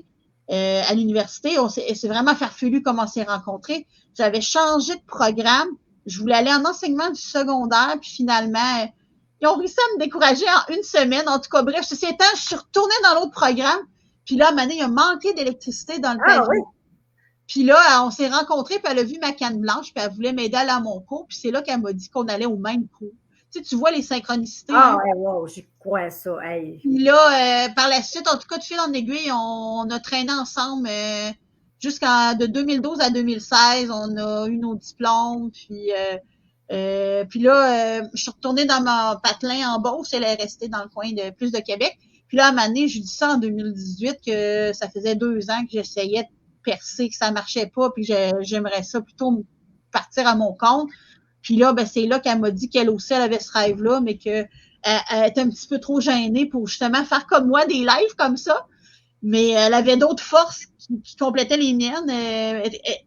[SPEAKER 2] À l'université, c'est vraiment farfelu comment on s'est rencontrés. J'avais changé de programme. Je voulais aller en enseignement du secondaire, puis finalement, ils ont réussi à me décourager en une semaine. En tout cas, bref, ceci étant, je suis retournée dans l'autre programme. Puis là, à un moment donné, il a manqué d'électricité dans le pavillon.
[SPEAKER 1] Oui.
[SPEAKER 2] Puis là, on s'est rencontrés, puis elle a vu ma canne blanche, puis elle voulait m'aider à aller à mon cours. Puis c'est là qu'elle m'a dit qu'on allait au même cours. Tu vois les synchronicités.
[SPEAKER 1] Wow, j'y crois ça. Hey.
[SPEAKER 2] Puis là, par la suite, en tout cas, de fil en aiguille, on a traîné ensemble de 2012 à 2016. On a eu nos diplômes. Puis là, je suis retournée dans mon patelin en Beauce. Elle est restée dans le coin de plus de Québec. Puis là, à un moment donné, je lui dis ça en 2018 que ça faisait 2 ans que j'essayais de percer, que ça marchait pas, puis j'aimerais ça plutôt partir à mon compte. Puis là, c'est là qu'elle m'a dit qu'elle aussi, elle avait ce rêve-là, mais qu'elle était un petit peu trop gênée pour justement faire comme moi des lives comme ça. Mais elle avait d'autres forces qui complétaient les miennes.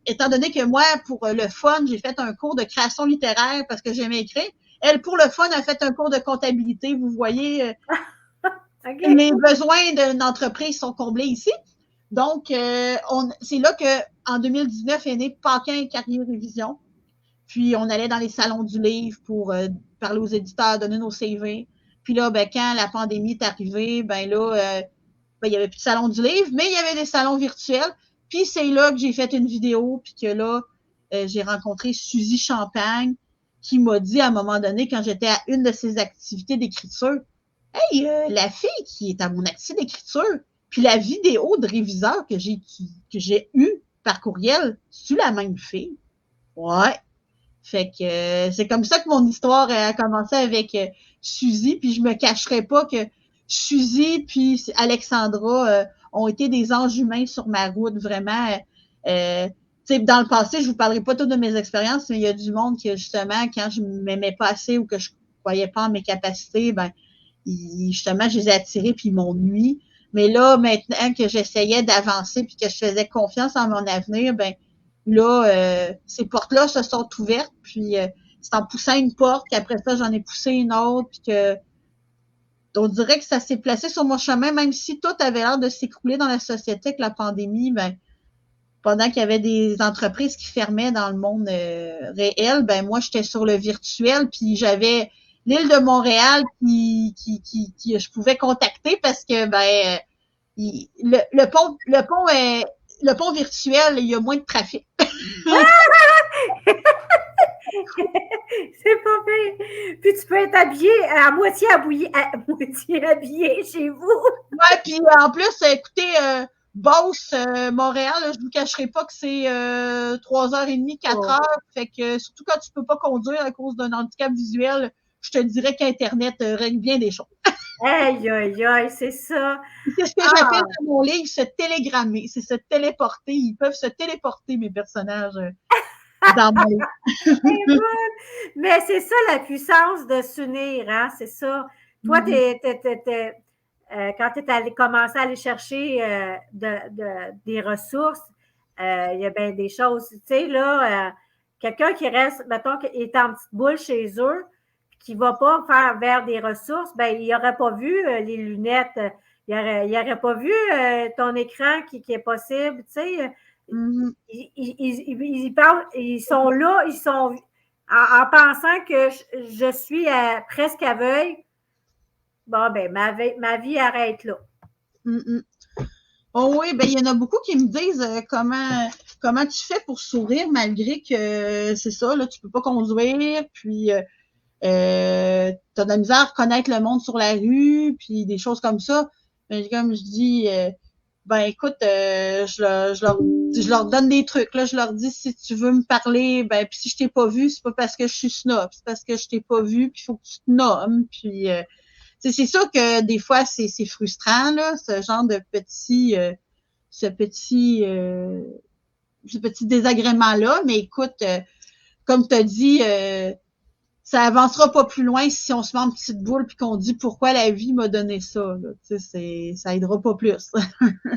[SPEAKER 2] Étant donné que moi, pour le fun, j'ai fait un cours de création littéraire parce que j'aimais écrire. Elle, pour le fun, a fait un cours de comptabilité. Vous voyez,
[SPEAKER 1] Okay.
[SPEAKER 2] Les besoins d'une entreprise sont comblés ici. Donc, c'est là qu'en 2019 est né Paquin Carrière Révision. Puis, on allait dans les salons du livre pour parler aux éditeurs, donner nos CV. Puis là, quand la pandémie est arrivée, il n'y avait plus de salon du livre, mais il y avait des salons virtuels. Puis, c'est là que j'ai fait une vidéo, puis que là, j'ai rencontré Suzy Champagne, qui m'a dit à un moment donné, quand j'étais à une de ses activités d'écriture, « Hey, la fille qui est à mon activité d'écriture, puis la vidéo de réviseur que j'ai eue par courriel, c'est la même fille? » Ouais. Fait que c'est comme ça que mon histoire a commencé avec Suzy, puis je me cacherai pas que Suzy puis Alexandra ont été des anges humains sur ma route, vraiment. Dans le passé, je vous parlerai pas toutes de mes expériences, mais il y a du monde qui, justement, quand je m'aimais pas assez ou que je croyais pas en mes capacités, justement, je les ai attirés puis ils m'ont nui. Mais là, maintenant que j'essayais d'avancer puis que je faisais confiance en mon avenir, là, ces portes-là se sont ouvertes, puis c'est en poussant une porte qu'après ça, j'en ai poussé une autre, puis que on dirait que ça s'est placé sur mon chemin, même si tout avait l'air de s'écrouler dans la société avec la pandémie, pendant qu'il y avait des entreprises qui fermaient dans le monde réel, moi, j'étais sur le virtuel, puis j'avais l'île de Montréal qui je pouvais contacter parce que le pont virtuel, il y a moins de trafic.
[SPEAKER 1] C'est pas pire. Puis tu peux être habillé à moitié habillé chez vous.
[SPEAKER 2] Ouais, puis en plus, écoutez, Montréal, là, je vous cacherai pas que c'est 3h30, 4h. Fait que surtout quand tu peux pas conduire à cause d'un handicap visuel, je te dirais qu'Internet règle bien des choses.
[SPEAKER 1] Aïe, aïe, aïe, c'est ça.
[SPEAKER 2] C'est ce que j'appelle dans mon livre se télégrammer, c'est se téléporter. Ils peuvent se téléporter, mes personnages, dans mon livre.
[SPEAKER 1] Mais c'est ça la puissance de s'unir, hein? C'est ça. Toi, quand tu es allé commencer à aller chercher des ressources, il y a bien des choses. Tu sais, là, quelqu'un qui reste, mettons, qui est en petite boule chez eux, puis qui ne va pas faire vers des ressources, ben il n'aurait pas vu les lunettes, il n'aurait pas vu ton écran qui est possible. Tu sais, ils sont là, ils sont en pensant que je suis presque aveugle. Bon, ben, ma vie arrête là.
[SPEAKER 2] Oh oui, ben il y en a beaucoup qui me disent comment tu fais pour sourire malgré que c'est ça, là, tu peux pas conduire, puis t'as de la misère à reconnaître le monde sur la rue, puis des choses comme ça. Mais comme je dis, ben écoute, je leur donne des trucs. Là, je leur dis si tu veux me parler, ben puis si je t'ai pas vu, c'est pas parce que je suis snob, c'est parce que je t'ai pas vu, puis il faut que tu te nommes. Puis c'est sûr que des fois c'est frustrant là, ce genre de ce petit désagrément là. Mais écoute, comme tu as dit. Ça avancera pas plus loin si on se met en petite boule puis qu'on dit pourquoi la vie m'a donné ça. Là. Ça aidera pas plus.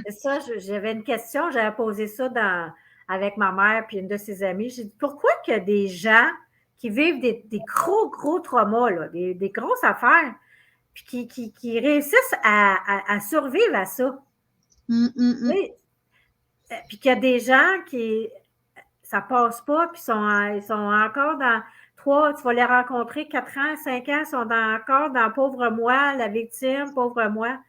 [SPEAKER 1] C'est ça, j'avais une question, j'avais posé ça avec ma mère puis une de ses amies. J'ai dit pourquoi qu'il y a des gens qui vivent des gros traumas, là, des grosses affaires, puis qui réussissent à survivre à ça. Puis qu'il y a des gens qui ça passe pas, puis ils sont encore dans tu vas les rencontrer 4 ans, 5 ans, ils sont encore dans pauvre moi, la victime, pauvre moi.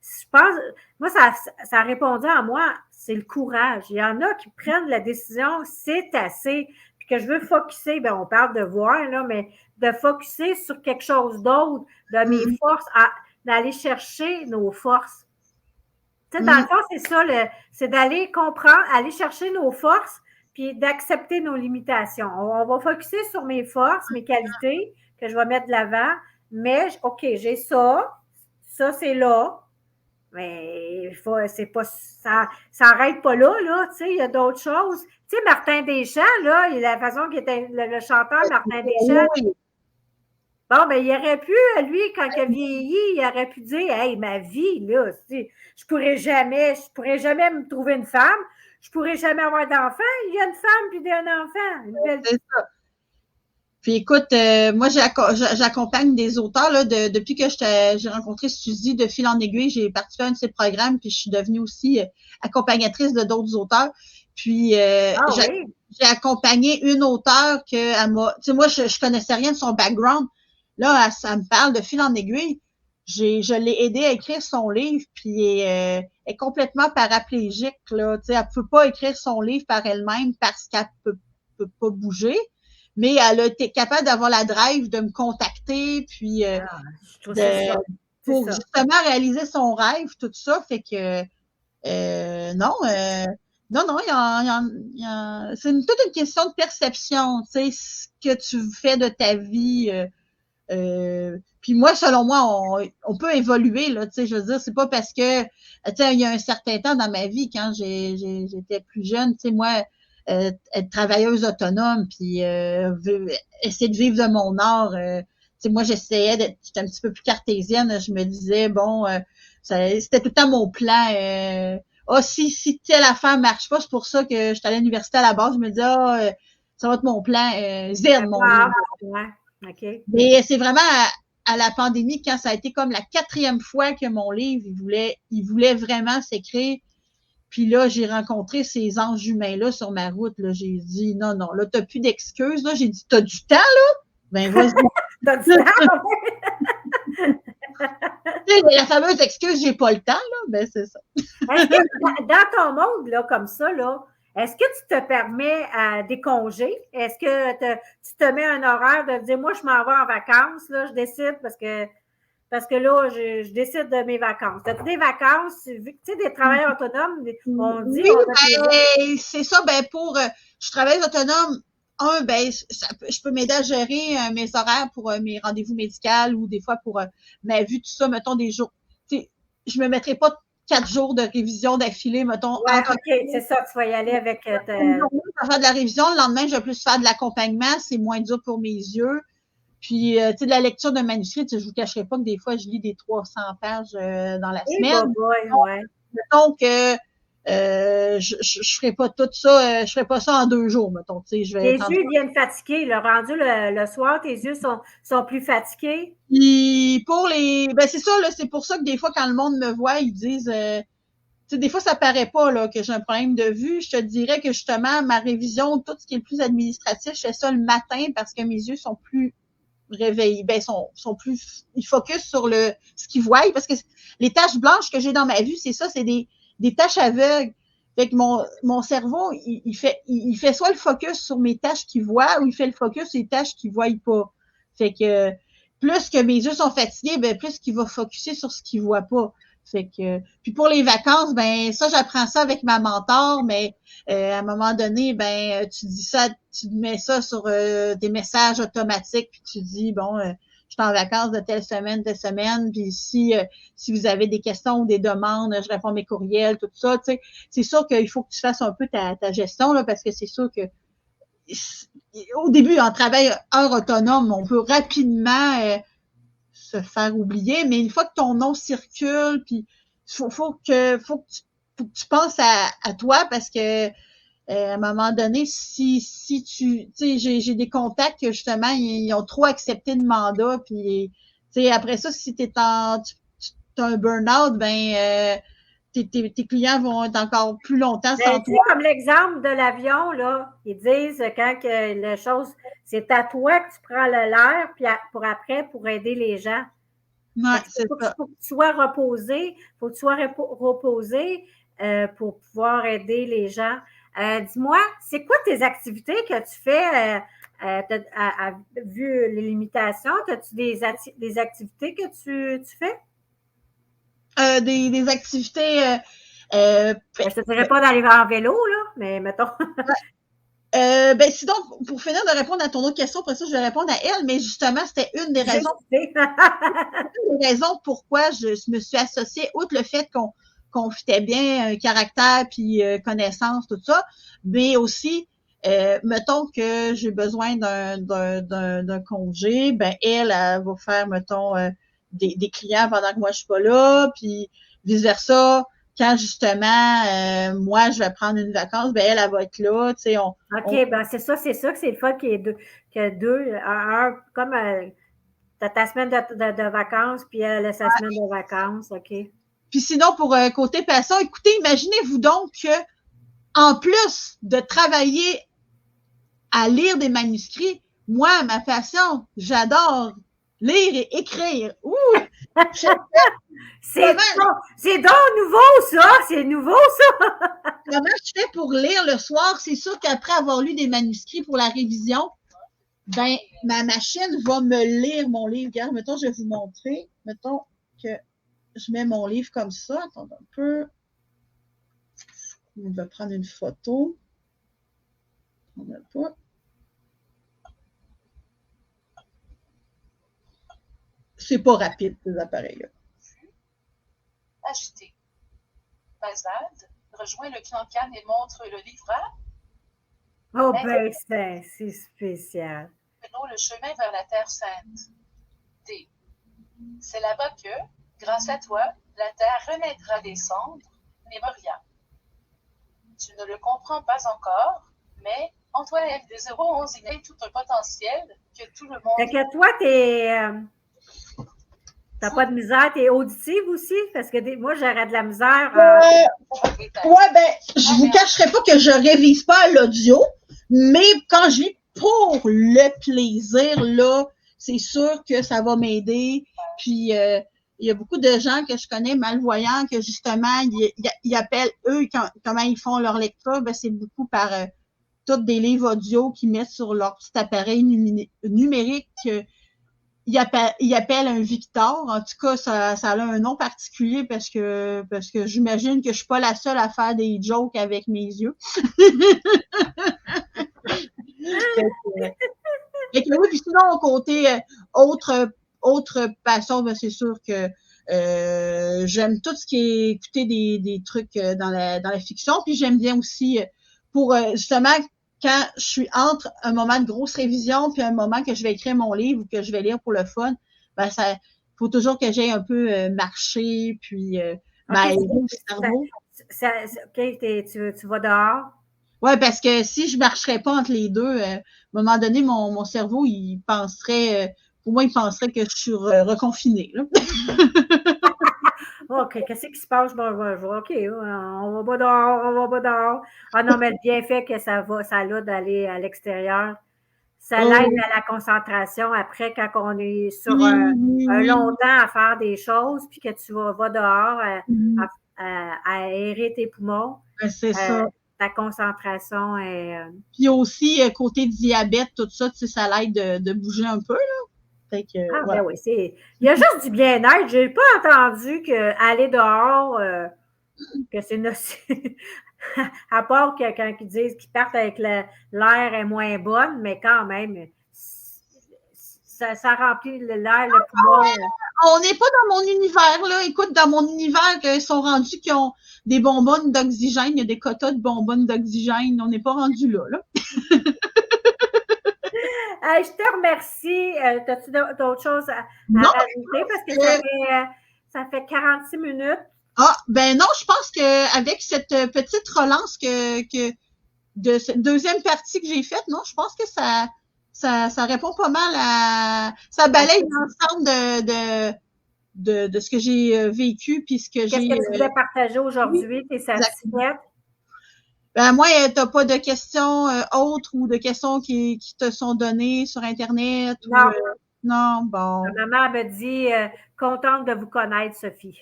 [SPEAKER 1] Je pense, moi, ça a répondu à moi, c'est le courage. Il y en a qui prennent la décision, c'est assez, puis que je veux focusser, ben on parle de voir, là, mais de focusser sur quelque chose d'autre, de mes forces, d'aller chercher nos forces. Tu sais, dans le fond, c'est ça, c'est d'aller comprendre, aller chercher nos forces, puis d'accepter nos limitations. On va focuser sur mes forces, mes qualités que je vais mettre de l'avant, mais OK, j'ai ça c'est là, mais c'est pas ça n'arrête pas là, tu sais, il y a d'autres choses. Tu sais, Martin Deschamps, là, la façon qu'il était le chanteur Martin Deschamps, bon, ben, il aurait pu, lui, quand il a vieilli, il aurait pu dire, hey, ma vie, là, je pourrais jamais me trouver une femme, je pourrais jamais avoir d'enfant. Il y a une femme puis un enfant.
[SPEAKER 2] C'est ça. Puis écoute, moi, j'accompagne des auteurs, là, depuis que j'ai rencontré Suzy de fil en aiguille, j'ai participé à un de ses programmes, puis je suis devenue aussi accompagnatrice de d'autres auteurs. Puis j'ai accompagné une auteure que elle m'a, tu sais, moi, je connaissais rien de son background. Là, ça me parle de fil en aiguille. Je l'ai aidée à écrire son livre, puis elle est complètement paraplégique, là. Tu sais, elle peut pas écrire son livre par elle-même parce qu'elle peut pas bouger. Mais elle a été capable d'avoir la drive de me contacter, puis pour justement réaliser son rêve, tout ça. Fait que non, c'est toute une question de perception, tu sais, ce que tu fais de ta vie. Puis moi, selon moi, on peut évoluer, là, tu sais, je veux dire, c'est pas parce que, tu sais, il y a un certain temps dans ma vie, quand j'étais plus jeune, tu sais, moi, être travailleuse autonome, puis essayer de vivre de mon art, tu sais, moi, j'étais un petit peu plus cartésienne, je me disais, bon, c'était tout le temps mon plan, si telle affaire marche pas, c'est pour ça que j'étais à l'université à la base, je me disais, ça va être mon plan, zen, mon livre.
[SPEAKER 1] Okay.
[SPEAKER 2] Mais c'est vraiment à la pandémie, quand ça a été comme la 4e fois que mon livre, il voulait vraiment s'écrire. Puis là, j'ai rencontré ces anges humains-là sur ma route. Là, j'ai dit, non, là, t'as plus d'excuses. Là, j'ai dit, t'as du temps, là? Ben, vas-y.
[SPEAKER 1] T'as du temps?
[SPEAKER 2] La fameuse excuse, j'ai pas le temps, là. Ben, c'est ça.
[SPEAKER 1] Est-ce que dans ton monde, là, comme ça, là, est-ce que tu te permets des congés? Est-ce que tu te mets un horaire de dire, moi, je m'en vais en vacances, là, je décide parce que Parce que là, je décide de mes vacances. As-tu des vacances, vu que tu sais, des travailleurs autonomes, on dit,
[SPEAKER 2] Oui,
[SPEAKER 1] on a
[SPEAKER 2] c'est ça, pour je travaille autonome. Je peux m'aider à gérer mes horaires pour mes rendez-vous médicaux ou des fois pour ma vue, tout ça, mettons des jours. Je me mettrai pas 4 jours de révision d'affilée, mettons,
[SPEAKER 1] ouais, OK, c'est ça, tu vas y aller avec
[SPEAKER 2] une journée, je vais faire de la révision, le lendemain, je vais plus faire de l'accompagnement, c'est moins dur pour mes yeux. Puis, de la lecture de manuscrit, je vous cacherai pas que des fois, je lis des 300 pages dans la semaine.
[SPEAKER 1] Ouais.
[SPEAKER 2] Donc, je ferai pas tout ça, je ferai pas ça en 2 jours, mettons. Je vais
[SPEAKER 1] Tes yeux viennent fatigués. Le rendu le soir, tes yeux sont plus fatigués.
[SPEAKER 2] Puis c'est ça, là, c'est pour ça que des fois, quand le monde me voit, ils disent, des fois, ça paraît pas là que j'ai un problème de vue. Je te dirais que justement, ma révision, tout ce qui est le plus administratif, je fais ça le matin parce que mes yeux sont plus réveillés, sont plus, ils focus sur ce qu'ils voient, parce que les taches blanches que j'ai dans ma vue, c'est ça, c'est des taches aveugles. Fait que mon cerveau, il fait soit le focus sur mes taches qu'il voit ou il fait le focus sur les taches qu'il voit pas. Fait que plus que mes yeux sont fatigués, plus qu'il va focuser sur ce qu'il voit pas. Fait que puis pour les vacances, ça j'apprends ça avec ma mentor, mais à un moment donné, tu dis ça, tu mets ça sur des messages automatiques, puis tu dis je suis en vacances de telle semaine, puis si vous avez des questions ou des demandes, je réponds mes courriels, tout ça, tu sais, c'est sûr qu'il faut que tu fasses un peu ta gestion là, parce que c'est sûr que au début, en travail heure autonome, on peut rapidement se faire oublier, mais une fois que ton nom circule, puis faut que tu penses à toi, parce que à un moment donné, si tu sais, j'ai des contacts que justement ils ont trop accepté de mandat, puis tu sais, après ça, si tu as un burn-out, tes clients vont être encore plus longtemps sans toi.
[SPEAKER 1] Comme l'exemple de l'avion, là, ils disent quand que la chose, c'est à toi que tu prends l'air, puis pour aider les gens.
[SPEAKER 2] Ouais, c'est ça.
[SPEAKER 1] Faut que tu sois reposé, pour pouvoir aider les gens. Dis-moi, c'est quoi tes activités que tu fais vu les limitations? As-tu des activités que tu fais?
[SPEAKER 2] Des activités.
[SPEAKER 1] Je ne te dirais pas d'aller en vélo, là, mais mettons.
[SPEAKER 2] Sinon, pour finir de répondre à ton autre question, après ça, je vais répondre à elle, mais justement, c'était une des raisons pourquoi je me suis associée, outre le fait qu'on fitait bien caractère puis connaissance, tout ça, mais aussi, mettons que j'ai besoin d'un congé, elle va faire, mettons, des clients pendant que moi je suis pas là, puis vice-versa. Quand justement, moi, je vais prendre une vacance, elle va être là, tu sais,
[SPEAKER 1] OK, c'est ça que c'est le fun qu'il y ait deux, comme t'as ta semaine de vacances, puis elle a sa semaine de vacances, OK.
[SPEAKER 2] Puis sinon, pour côté passion, écoutez, imaginez-vous donc que, en plus de travailler à lire des manuscrits, moi, ma passion, j'adore lire et écrire. Ouh!
[SPEAKER 1] C'est donc nouveau, ça! C'est nouveau, ça!
[SPEAKER 2] Comment je fais pour lire le soir? C'est sûr qu'après avoir lu des manuscrits pour la révision, ma machine va me lire mon livre. Regarde, mettons, je vais vous montrer. Mettons que je mets mon livre comme ça. Attends un peu. On va prendre une photo. On n'a pas. C'est pas rapide, ces appareils-là.
[SPEAKER 3] Acheter. Bazad rejoint le Cancan et montre le livret.
[SPEAKER 1] Oh, c'est spécial.
[SPEAKER 3] Prenons le chemin vers la Terre Sainte. D. C'est là-bas que, grâce à toi, la Terre renaîtra des cendres, Mémoria. Tu ne le comprends pas encore, mais en toi, FD011, il y a tout un potentiel que tout le monde...
[SPEAKER 1] Fait que toi, t'as pas de misère, t'es auditive aussi? Parce que moi, j'aurais de la misère.
[SPEAKER 2] Je vous cacherai pas que je révise pas à l'audio, mais quand je lis pour le plaisir, là, c'est sûr que ça va m'aider. Puis, il y a beaucoup de gens que je connais malvoyants que justement, ils appellent eux, comment ils font leur lecture, c'est beaucoup par tous des livres audio qu'ils mettent sur leur petit appareil numérique. il appelle un Victor. En tout cas, ça a un nom particulier parce que j'imagine que je suis pas la seule à faire des jokes avec mes yeux. Oui, puis sinon, côté autre passion, ben, c'est sûr que j'aime tout ce qui est écouter des trucs dans la fiction, puis j'aime bien aussi pour justement quand je suis entre un moment de grosse révision puis un moment que je vais écrire mon livre ou que je vais lire pour le fun, ben ça faut toujours que j'aille un peu marcher puis m'aérer le cerveau.
[SPEAKER 1] Tu vas dehors?
[SPEAKER 2] Ouais, parce que si je marcherais pas entre les deux, à un moment donné, mon cerveau, il penserait, pour moi, il penserait que je suis reconfinée. Là.
[SPEAKER 1] OK, qu'est-ce qui se passe? Bon, OK, on va pas dehors, on va pas dehors. Ah non, mais le bienfait que ça a d'aller à l'extérieur, ça l'aide à la concentration après quand on est sur un long temps à faire des choses, puis que tu vas dehors à aérer tes poumons.
[SPEAKER 2] Ben, c'est ça.
[SPEAKER 1] Ta concentration est...
[SPEAKER 2] Puis aussi, côté diabète, tout ça, tu sais, ça l'aide de bouger un peu, là. Fait que,
[SPEAKER 1] ben oui, il y a juste du bien-être. J'ai pas entendu qu'aller dehors, que c'est nocif. À part que quand ils disent qu'ils partent avec l'air est moins bonne, mais quand même, ça remplit l'air, le poumon.
[SPEAKER 2] On n'est pas dans mon univers, là. Écoute, dans mon univers, ils sont rendus qui ont des bonbonnes d'oxygène. Il y a des quotas de bonbonnes d'oxygène. On n'est pas rendu là.
[SPEAKER 1] Je te remercie. As-tu d'autres choses à rajouter? Parce que ça fait 46 minutes.
[SPEAKER 2] Ah, ben non, je pense qu'avec cette petite relance de cette deuxième partie que j'ai faite, non, je pense que ça répond pas mal ça balaye l'ensemble de ce que j'ai vécu puis ce que j'ai.
[SPEAKER 1] Qu'est-ce que tu voulais partager aujourd'hui? T'es satisfaite?
[SPEAKER 2] Ben moi, t'as pas de questions autres ou de questions qui te sont données sur Internet?
[SPEAKER 1] Non.
[SPEAKER 2] Non, bon.
[SPEAKER 1] Ma maman me dit contente de vous connaître, Sophie.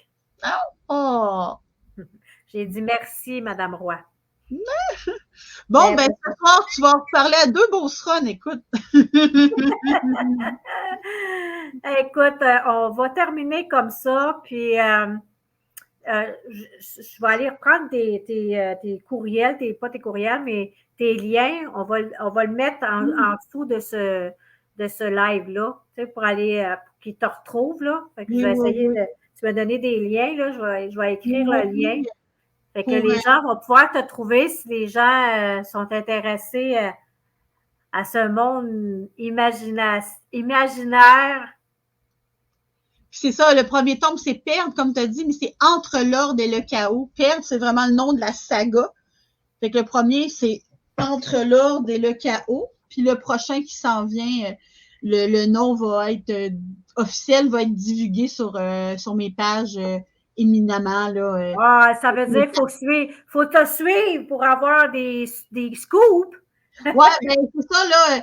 [SPEAKER 2] Oh!
[SPEAKER 1] J'ai dit merci, Madame Roy.
[SPEAKER 2] Bon, ben ce soir, tu vas parler à deux beaucerons, écoute.
[SPEAKER 1] Écoute, on va terminer comme ça, puis je vais aller reprendre tes courriels, pas tes courriels, mais tes liens. On va le mettre en dessous de ce live-là, tu sais, pour qu'ils te retrouvent, là. Fait que je vais essayer tu vas donner des liens, là. Je vais écrire le lien. Fait que les gens vont pouvoir te trouver si les gens sont intéressés à ce monde imaginaire.
[SPEAKER 2] C'est ça, le premier tome, c'est Perdre, comme tu as dit, mais c'est Entre l'ordre et le chaos. Perdre, c'est vraiment le nom de la saga. Fait que le premier, c'est Entre l'ordre et le chaos. Puis le prochain qui s'en vient, le nom va être officiel, va être divulgué sur mes pages éminemment. Là,
[SPEAKER 1] ça veut dire qu'il faut te suivre pour avoir des scoops.
[SPEAKER 2] Ouais, ben c'est ça, là.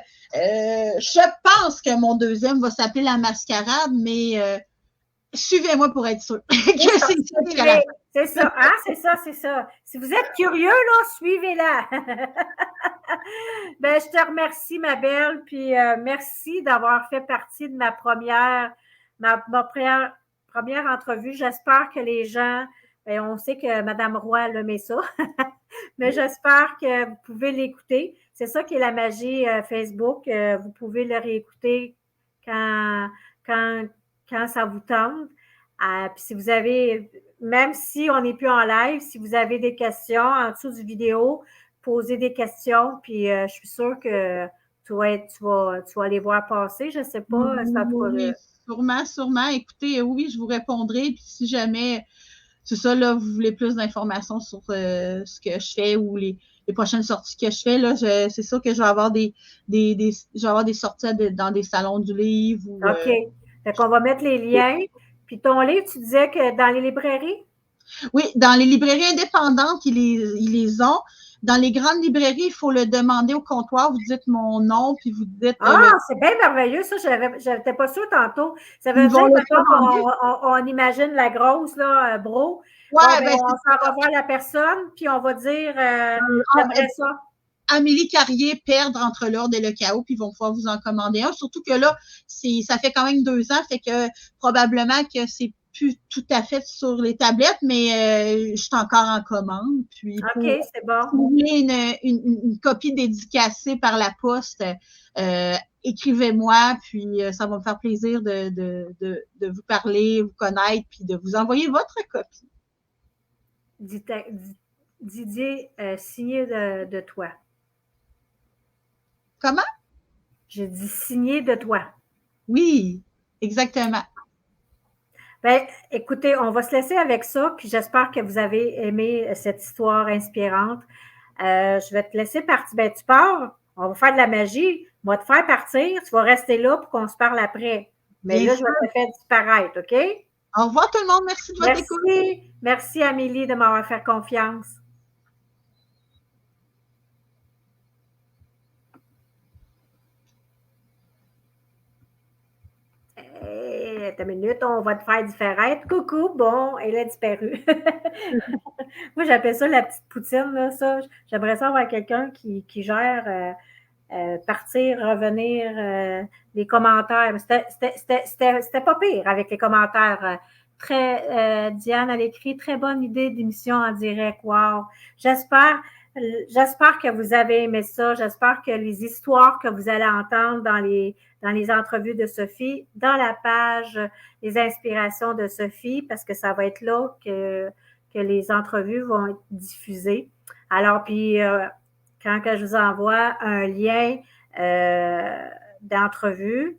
[SPEAKER 2] Je pense que mon deuxième va s'appeler La Mascarade, mais suivez-moi pour être sûr.
[SPEAKER 1] C'est ça, hein? C'est ça. Si vous êtes curieux, là, suivez-la. Ben, je te remercie, ma belle, puis merci d'avoir fait partie de ma première entrevue. J'espère que les gens, on sait que Mme Roy elle aimait ça, mais j'espère que vous pouvez l'écouter. C'est ça qui est la magie Facebook. Vous pouvez le réécouter quand ça vous tente. Puis si vous avez, même si on n'est plus en live, si vous avez des questions en dessous du vidéo, posez des questions, puis je suis sûre que tu vas les voir passer. Je ne sais pas.
[SPEAKER 2] Sûrement. Écoutez, oui, je vous répondrai. Puis si jamais, c'est ça, là, vous voulez plus d'informations sur ce que je fais ou les prochaines sorties que je fais, là, c'est sûr que je vais avoir des sorties dans des salons du livre.
[SPEAKER 1] OK. Fait qu'on va mettre les liens. Puis ton livre, tu disais que dans les librairies?
[SPEAKER 2] Oui, dans les librairies indépendantes, ils les ont. Dans les grandes librairies, il faut le demander au comptoir. Vous dites mon nom, puis vous dites...
[SPEAKER 1] c'est bien merveilleux, ça. Je n'étais pas sûre tantôt. Ça veut dire, on imagine la grosse, là, bro.
[SPEAKER 2] Ouais,
[SPEAKER 1] on s'en va voir la personne, puis on va dire, j'aimerais ça.
[SPEAKER 2] Amélie Carrier, Perdre entre l'ordre et le chaos, puis ils vont pouvoir vous en commander un. Surtout que là, ça fait quand même 2 ans, fait que probablement que c'est plus tout à fait sur les tablettes, mais je suis encore en commande. Puis
[SPEAKER 1] OK,
[SPEAKER 2] pour
[SPEAKER 1] c'est bon.
[SPEAKER 2] trouver une copie dédicacée par la poste, écrivez-moi, puis ça va me faire plaisir de vous parler, vous connaître, puis de vous envoyer votre copie.
[SPEAKER 1] Didier, signé de toi.
[SPEAKER 2] Comment?
[SPEAKER 1] J'ai dit signé de toi.
[SPEAKER 2] Oui, exactement.
[SPEAKER 1] Ben, écoutez, on va se laisser avec ça, puis j'espère que vous avez aimé cette histoire inspirante. Je vais te laisser partir. Ben, tu pars, on va faire de la magie, on va te faire partir, tu vas rester là pour qu'on se parle après. Mais
[SPEAKER 2] Bien
[SPEAKER 1] là,
[SPEAKER 2] sûr.
[SPEAKER 1] je vais te faire disparaître, OK?
[SPEAKER 2] Au revoir tout le monde, merci de votre écoute.
[SPEAKER 1] Merci Amélie de m'avoir fait confiance. Attends une minute, on va te faire disparaître. Coucou, bon, elle a disparu. Moi, j'appelle ça la petite poutine, là, ça. J'aimerais ça avoir quelqu'un qui gère partir, revenir, les commentaires. C'était pas pire avec les commentaires. Diane, elle écrit très bonne idée d'émission en direct. Wow! J'espère que vous avez aimé ça. J'espère que les histoires que vous allez entendre dans les entrevues de Sophie, dans la page Les inspirations de Sophie, parce que ça va être là que les entrevues vont être diffusées. Alors, puis, quand que je vous envoie un lien d'entrevue,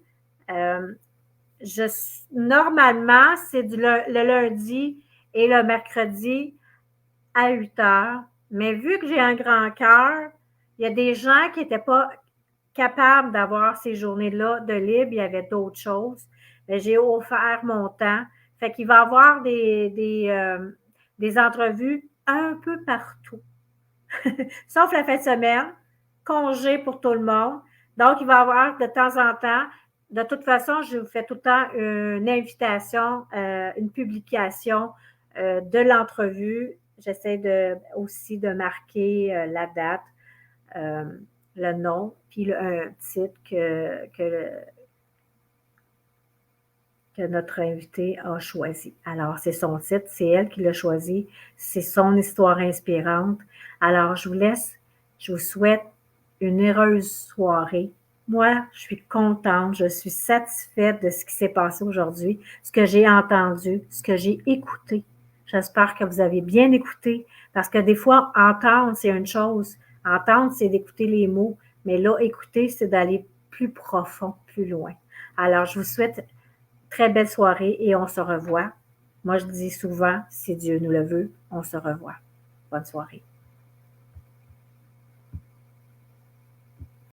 [SPEAKER 1] normalement, c'est le lundi et le mercredi à 8 heures. Mais vu que j'ai un grand cœur, il y a des gens qui n'étaient pas capables d'avoir ces journées-là de libre. Il y avait d'autres choses. Mais j'ai offert mon temps. Fait qu'il va y avoir des entrevues un peu partout. Sauf la fin de semaine, congé pour tout le monde. Donc, il va y avoir de temps en temps, de toute façon, je vous fais tout le temps une invitation, une publication de l'entrevue. J'essaie aussi de marquer la date, le nom, puis un titre que notre invité a choisi. Alors, c'est son titre, c'est elle qui l'a choisi, c'est son histoire inspirante. Alors, je vous souhaite une heureuse soirée. Moi, je suis contente, je suis satisfaite de ce qui s'est passé aujourd'hui, ce que j'ai entendu, ce que j'ai écouté. J'espère que vous avez bien écouté, parce que des fois, entendre, c'est une chose. Entendre, c'est d'écouter les mots, mais là, écouter, c'est d'aller plus profond, plus loin. Alors, je vous souhaite très belle soirée et on se revoit. Moi, je dis souvent, si Dieu nous le veut, on se revoit. Bonne soirée.